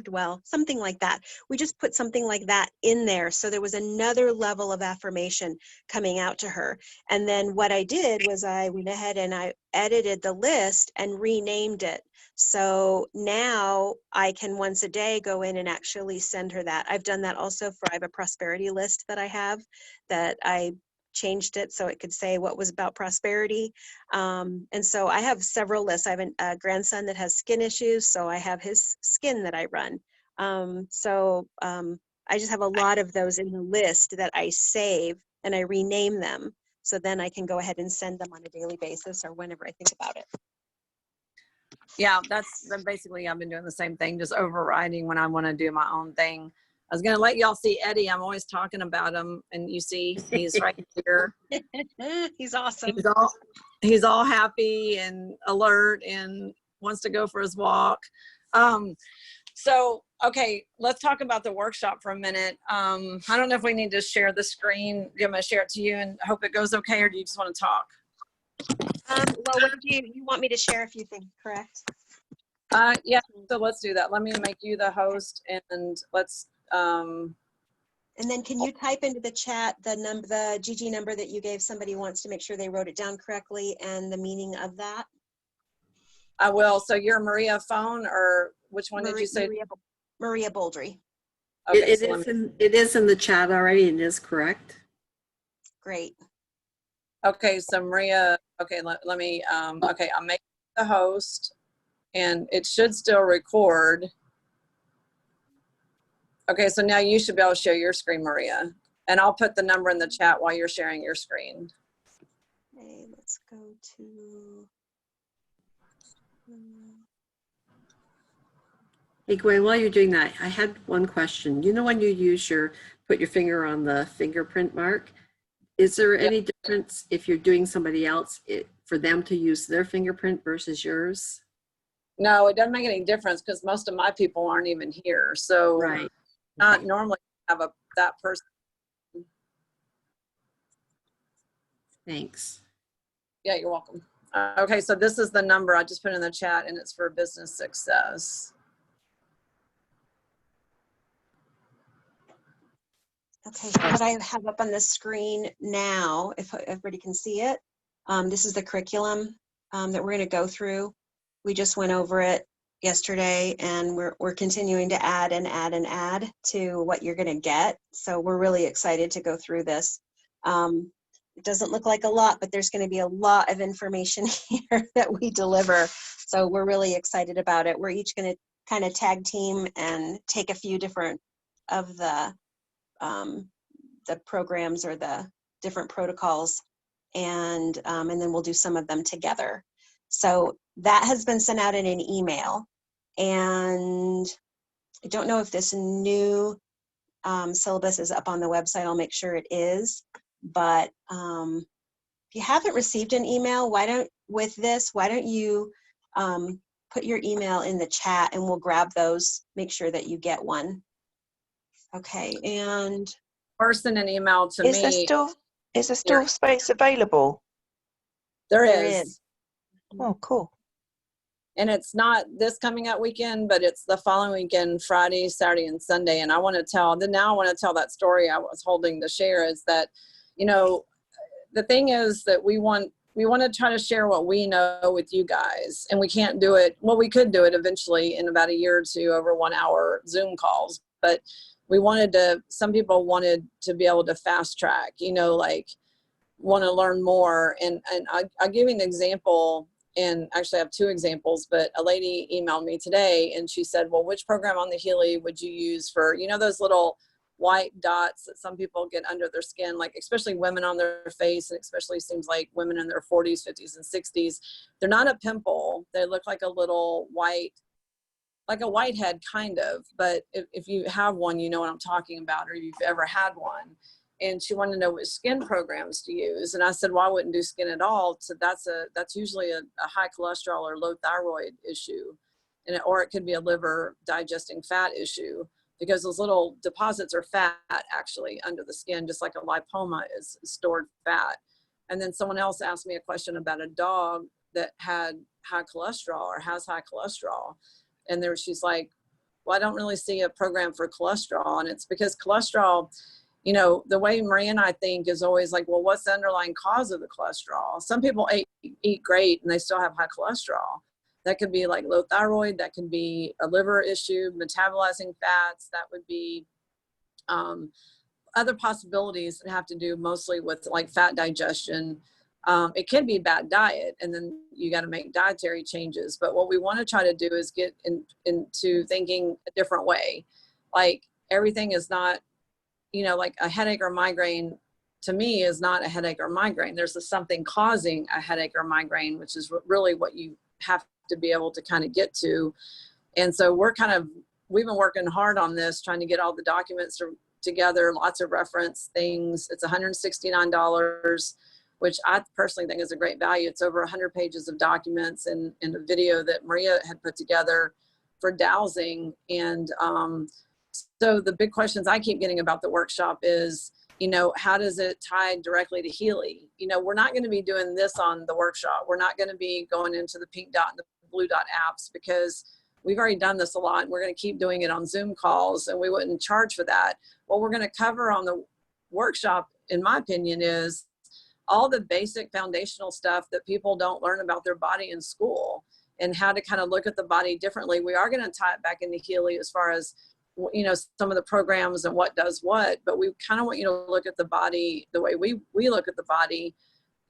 Speaker 2: well, something like that. We just put something like that in there, so there was another level of affirmation coming out to her. And then what I did was I went ahead and I edited the list and renamed it. So now I can once a day go in and actually send her that. I've done that also I have a prosperity list that I have, that I changed it so it could say what was about prosperity. And so I have several lists. I have a grandson that has skin issues, so I have his skin that I run. I just have a lot of those in the list that I save and I rename them. So then I can go ahead and send them on a daily basis or whenever I think about it.
Speaker 1: Yeah, that's basically, I've been doing the same thing, just overriding when I want to do my own thing. I was going to let y'all see Eddie. I'm always talking about him, and you see he's right here.
Speaker 2: He's awesome.
Speaker 1: He's all happy and alert, and wants to go for his walk. So, okay, let's talk about the workshop for a minute. I don't know if we need to share the screen. I'm going to share it to you and hope it goes okay, or do you just want to talk?
Speaker 2: Well, what do you want me to share a few things, correct?
Speaker 1: Yeah, so let's do that. Let me make you the host and let's,
Speaker 2: And then can you type into the chat the GG number that you gave somebody who wants to make sure they wrote it down correctly and the meaning of that?
Speaker 1: I will. So you're Maria Phone, or which one did you say?
Speaker 2: Maria Boldry.
Speaker 1: Okay,
Speaker 6: It is in the chat already and is correct.
Speaker 2: Great.
Speaker 1: Okay, so Maria, okay, let me, okay, I'll make the host and it should still record. Okay, so now you should be able to share your screen, Maria. And I'll put the number in the chat while you're sharing your screen.
Speaker 2: Okay, let's go to.
Speaker 6: Hey, Gwen, while you're doing that, I had one question. You know, when you put your finger on the fingerprint mark, is there any difference if you're doing somebody else for them to use their fingerprint versus yours?
Speaker 1: No, it doesn't make any difference because most of my people aren't even here. So
Speaker 6: Right.
Speaker 1: not
Speaker 6: Okay.
Speaker 1: normally have that person.
Speaker 6: Thanks.
Speaker 1: Yeah, you're welcome. Okay, so this is the number I just put in the chat and it's for business success.
Speaker 2: Okay, what I have up on the screen now, if everybody can see it, this is the curriculum that we're going to go through. We just went over it yesterday, and we're continuing to add and add and add to what you're going to get. So we're really excited to go through this. It doesn't look like a lot, but there's going to be a lot of information here that we deliver. So we're really excited about it. We're each going to kind of tag team and take a few different of the programs or the different protocols, and then we'll do some of them together. So that has been sent out in an email, and I don't know if this new syllabus is up on the website. I'll make sure it is, but if you haven't received an email, why don't you put your email in the chat and we'll grab those, make sure that you get one. Okay, and
Speaker 1: Or send an email to
Speaker 4: Is there
Speaker 1: me.
Speaker 4: still space available?
Speaker 1: There
Speaker 2: There
Speaker 1: is.
Speaker 2: is.
Speaker 4: Oh, cool.
Speaker 1: And it's not this coming up weekend, but it's the following weekend, Friday, Saturday, and Sunday. And I want to tell that story I was holding to share is that, you know, the thing is that we want to try to share what we know with you guys, and we can't do it. Well, we could do it eventually in about a year or two over 1 hour Zoom calls, but some people wanted to be able to fast track, you know, like want to learn more. And I'll give you an example, and actually I have two examples, but a lady emailed me today and she said, well, which program on the Healy would you use for, you know, those little white dots that some people get under their skin, like especially women on their face, and especially seems like women in their 40s, 50s, and 60s. They're not a pimple. They look like a little white, like a whitehead kind of, but if you have one, you know what I'm talking about, or you've ever had one. And she wanted to know which skin programs to use. And I said, well, I wouldn't do skin at all. So that's usually a high cholesterol or low thyroid issue. Or it could be a liver digesting fat issue, because those little deposits are fat actually under the skin, just like a lipoma is stored fat. And then someone else asked me a question about a dog that had high cholesterol or has high cholesterol. And she's like, well, I don't really see a program for cholesterol. And it's because cholesterol, you know, the way Maria and I think is always like, well, what's the underlying cause of the cholesterol? Some people eat great and they still have high cholesterol. That could be like low thyroid. That could be a liver issue, metabolizing fats. That would be other possibilities that have to do mostly with like fat digestion. It can be bad diet, and then you got to make dietary changes. But what we want to try to do is get into thinking a different way. Like everything is not, you know, like a headache or migraine to me is not a headache or migraine. There's something causing a headache or migraine, which is really what you have to be able to kind of get to. And so we've been working hard on this, trying to get all the documents together, lots of reference things. It's $169. which I personally think is a great value. It's over 100 pages of documents and a video that Maria had put together for dowsing. And so the big questions I keep getting about the workshop is, you know, how does it tie directly to Healy? You know, we're not going to be doing this on the workshop. We're not going to be going into the pink dot and the blue dot apps because we've already done this a lot, and we're going to keep doing it on Zoom calls, and we wouldn't charge for that. What we're going to cover on the workshop, in my opinion, is all the basic foundational stuff that people don't learn about their body in school, and how to kind of look at the body differently. We are going to tie it back into Healy as far as, you know, some of the programs and what does what, but we kind of want you to look at the body the way we look at the body,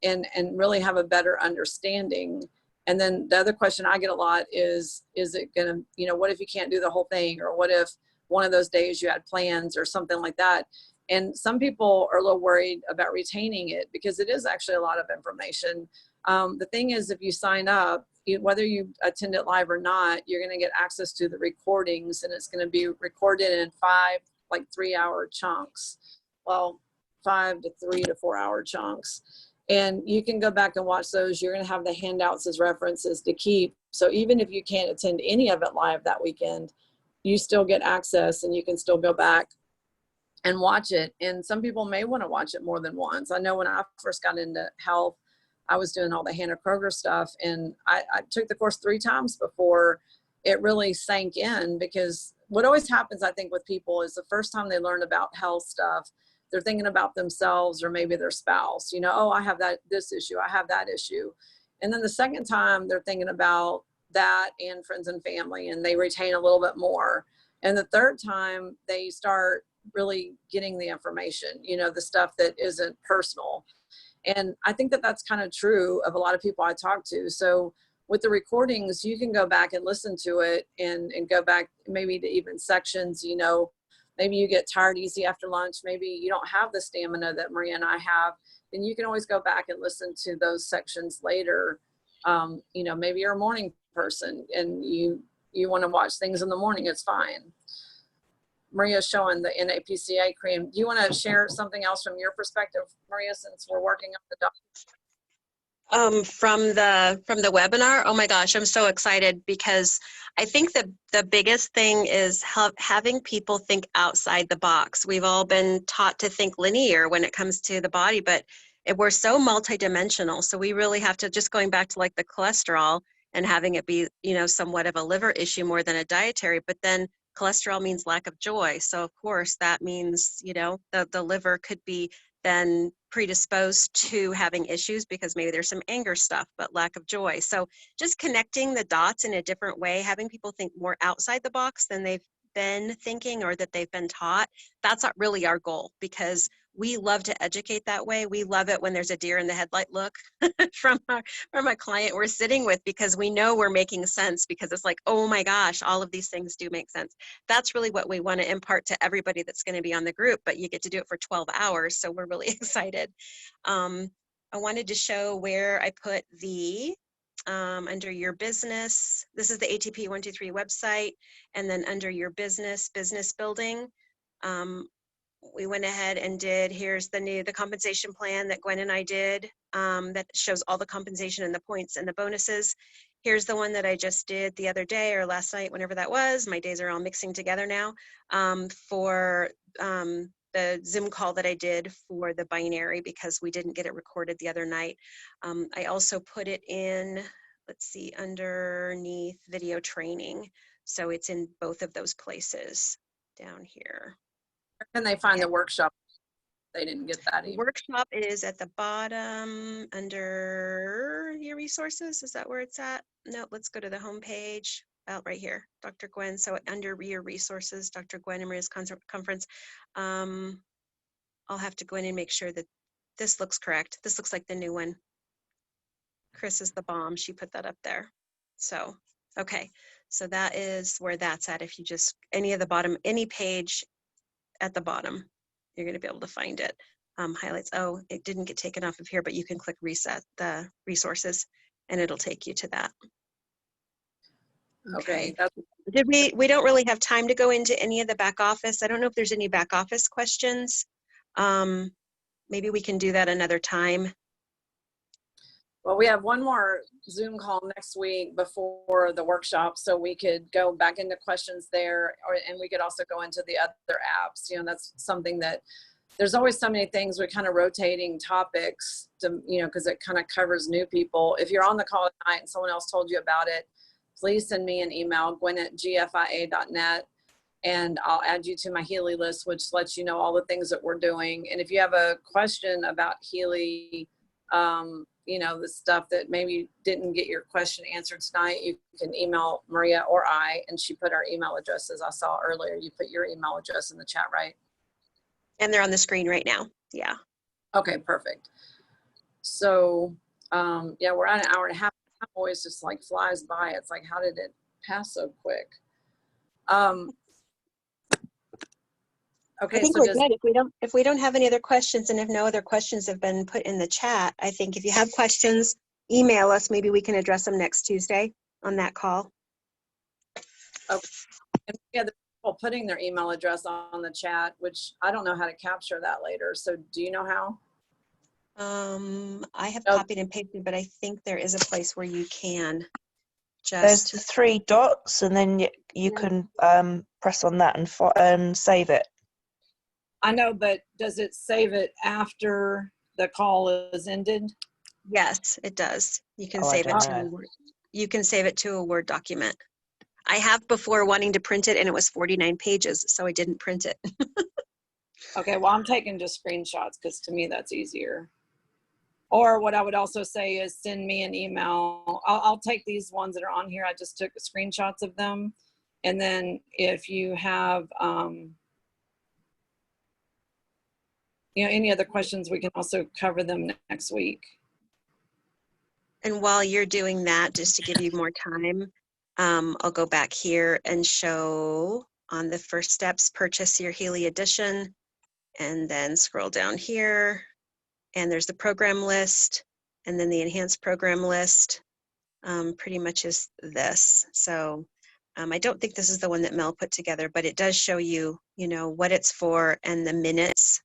Speaker 1: and really have a better understanding. And then the other question I get a lot is it gonna, you know, what if you can't do the whole thing? Or what if one of those days you had plans or something like that? And some people are a little worried about retaining it because it is actually a lot of information. The thing is, if you sign up, whether you attend it live or not, you're going to get access to the recordings, and it's going to be recorded in 5 3-hour chunks. Well, 5 to 3 to 4 hour chunks. And you can go back and watch those. You're going to have the handouts as references to keep. So even if you can't attend any of it live that weekend, you still get access, and you can still go back and watch it. And some people may want to watch it more than once. I know when I first got into health, I was doing all the Hannah Kroger stuff, and I took the course 3 times before it really sank in, because what always happens, I think, with people is the first time they learn about health stuff, they're thinking about themselves or maybe their spouse, you know, oh, I have this issue, I have that issue. And then the second time they're thinking about that and friends and family, and they retain a little bit more. And the third time they start really getting the information, you know, the stuff that isn't personal. And I think that that's kind of true of a lot of people I talk to. So with the recordings, you can go back and listen to it and go back maybe to even sections, you know, maybe you get tired easy after lunch. Maybe you don't have the stamina that Maria and I have. Then you can always go back and listen to those sections later. You know, maybe you're a morning person and you want to watch things in the morning, it's fine. Maria's showing the NAPCA cream. Do you want to share something else from your perspective, Maria, since we're working on the doc?
Speaker 2: From the webinar, oh my gosh, I'm so excited, because I think the biggest thing is having people think outside the box. We've all been taught to think linear when it comes to the body, but we're so multidimensional. So we really have to, just going back to like the cholesterol and having it be, you know, somewhat of a liver issue more than a dietary, but then cholesterol means lack of joy. So of course that means, you know, the liver could be then predisposed to having issues because maybe there's some anger stuff, but lack of joy. So just connecting the dots in a different way, having people think more outside the box than they've been thinking or that they've been taught, that's not really our goal, because we love to educate that way. We love it when there's a deer in the headlight look from a client we're sitting with, because we know we're making sense, because it's like, oh my gosh, all of these things do make sense. That's really what we want to impart to everybody that's going to be on the group, but you get to do it for 12 hours. So we're really excited. I wanted to show where I put the, under your business, this is the ATP 123 website, and then under your business building, we went ahead and did, here's the compensation plan that Gwen and I did, that shows all the compensation and the points and the bonuses. Here's the one that I just did the other day or last night, whenever that was. My days are all mixing together now, for the Zoom call that I did for the binary, because we didn't get it recorded the other night. I also put it in, let's see, underneath video training. So it's in both of those places down here.
Speaker 1: Where can they find the workshop? They didn't get that either.
Speaker 2: Workshop is at the bottom under your resources. Is that where it's at? No, let's go to the home page. Oh, right here, Dr. Gwen. So under your resources, Dr. Gwen and Maria's conference. I'll have to go in and make sure that this looks correct. This looks like the new one. Chris is the bomb. She put that up there. So, okay. So that is where that's at. If you just, any of the bottom, any page at the bottom, you're going to be able to find it. Highlights. Oh, it didn't get taken off of here, but you can click reset the resources and it'll take you to that.
Speaker 1: Okay.
Speaker 2: Did we don't really have time to go into any of the back office. I don't know if there's any back office questions. Maybe we can do that another time.
Speaker 1: Well, we have one more Zoom call next week before the workshop, so we could go back into questions there, and we could also go into the other apps. You know, that's something that there's always so many things with kind of rotating topics to, you know, because it kind of covers new people. If you're on the call tonight and someone else told you about it, please send me an email, gwen@gfia.net, and I'll add you to my Healy list, which lets you know all the things that we're doing. And if you have a question about Healy, you know, the stuff that maybe didn't get your question answered tonight, you can email Maria or I, and she put our email addresses. I saw earlier you put your email address in the chat, right?
Speaker 2: And they're on the screen right now. Yeah.
Speaker 1: Okay, perfect. So, yeah, we're at an hour and a half. Time always just like flies by. It's like, how did it pass so quick? Okay,
Speaker 2: I think
Speaker 1: so
Speaker 2: we're good. If we don't have any other questions, and if no other questions have been put in the chat, I think if you have questions, email us. Maybe we can address them next Tuesday on that call.
Speaker 1: Okay. And yeah, the people putting their email address on the chat, which I don't know how to capture that later. So do you know how?
Speaker 2: I have
Speaker 1: Nope.
Speaker 2: copied and pasted, but I think there is a place where you can
Speaker 4: There's
Speaker 2: just.
Speaker 4: the 3 dots, and then you can press on that and save it.
Speaker 1: I know, but does it save it after the call is ended?
Speaker 2: Yes, it does. You can
Speaker 4: Oh, I
Speaker 2: save it
Speaker 4: don't
Speaker 2: to a
Speaker 4: know.
Speaker 2: Word. You can save it to a Word document. I have before wanting to print it, and it was 49 pages, so I didn't print it.
Speaker 1: Okay, well, I'm taking just screenshots because to me that's easier. Or what I would also say is send me an email. I'll take these ones that are on here. I just took screenshots of them. And then if you have, you know, any other questions, we can also cover them next week.
Speaker 2: And while you're doing that, just to give you more time, I'll go back here and show on the first steps, purchase your Healy edition, and then scroll down here. And there's the program list, and then the enhanced program list pretty much is this. So I don't think this is the one that Mel put together, but it does show you, you know, what it's for and the minutes,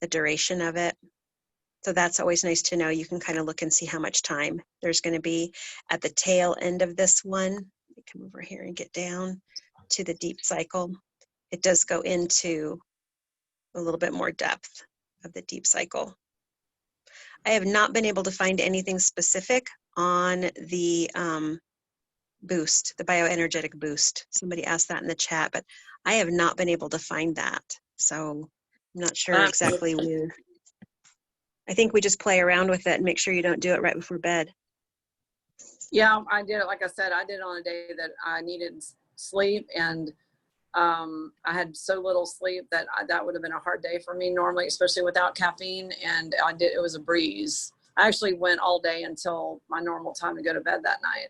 Speaker 2: the duration of it. So that's always nice to know. You can kind of look and see how much time there's going to be at the tail end of this one. Let me come over here and get down to the deep cycle. It does go into a little bit more depth of the deep cycle. I have not been able to find anything specific on the boost, the bioenergetic boost. Somebody asked that in the chat, but I have not been able to find that. So I'm not sure exactly where. I think we just play around with it and make sure you don't do it right before bed.
Speaker 1: Yeah, I did it. Like I said, I did it on a day that I needed sleep, and I had so little sleep that that would have been a hard day for me normally, especially without caffeine. And it was a breeze. I actually went all day until my normal time to go to bed that night.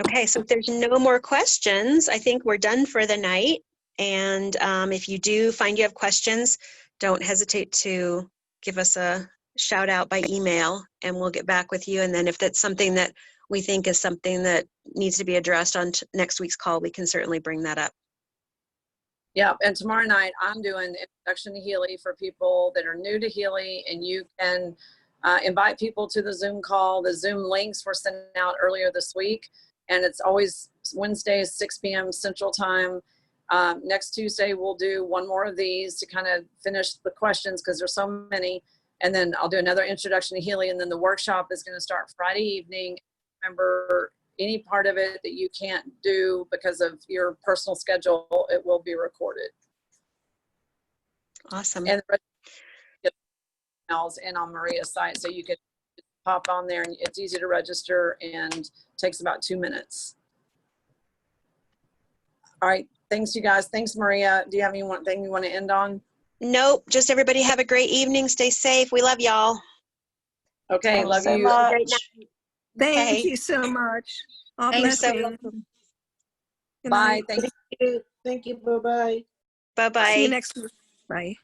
Speaker 2: Okay, so if there's no more questions, I think we're done for the night. And if you do find you have questions, don't hesitate to give us a shout out by email, and we'll get back with you. And then if that's something that we think is something that needs to be addressed on next week's call, we can certainly bring that up.
Speaker 1: Yeah, and tomorrow night I'm doing Introduction to Healy for people that are new to Healy, and you can invite people to the Zoom call. The Zoom links were sent out earlier this week, and it's always Wednesdays, 6 p.m. Central Time. Next Tuesday, we'll do one more of these to kind of finish the questions because there's so many. And then I'll do another Introduction to Healy, and then the workshop is going to start Friday evening. Remember, any part of it that you can't do because of your personal schedule, it will be recorded.
Speaker 2: Awesome.
Speaker 1: And the rest of the emails and on Maria's site, so you can pop on there, and it's easy to register and takes about 2 minutes. All right, thanks you guys. Thanks, Maria. Do you have anything you want to end on?
Speaker 2: Nope, just everybody have a great evening. Stay safe. We love y'all.
Speaker 1: Okay,
Speaker 4: Thanks
Speaker 1: love
Speaker 4: so
Speaker 1: you.
Speaker 4: much.
Speaker 2: Great night.
Speaker 7: Thank
Speaker 2: Okay.
Speaker 7: you so much. All
Speaker 2: Thanks so
Speaker 7: blessings.
Speaker 2: much.
Speaker 7: Good
Speaker 1: Bye.
Speaker 7: night.
Speaker 1: Thanks.
Speaker 8: Thank you. Bye-bye.
Speaker 2: Bye-bye.
Speaker 7: See you next week. Bye.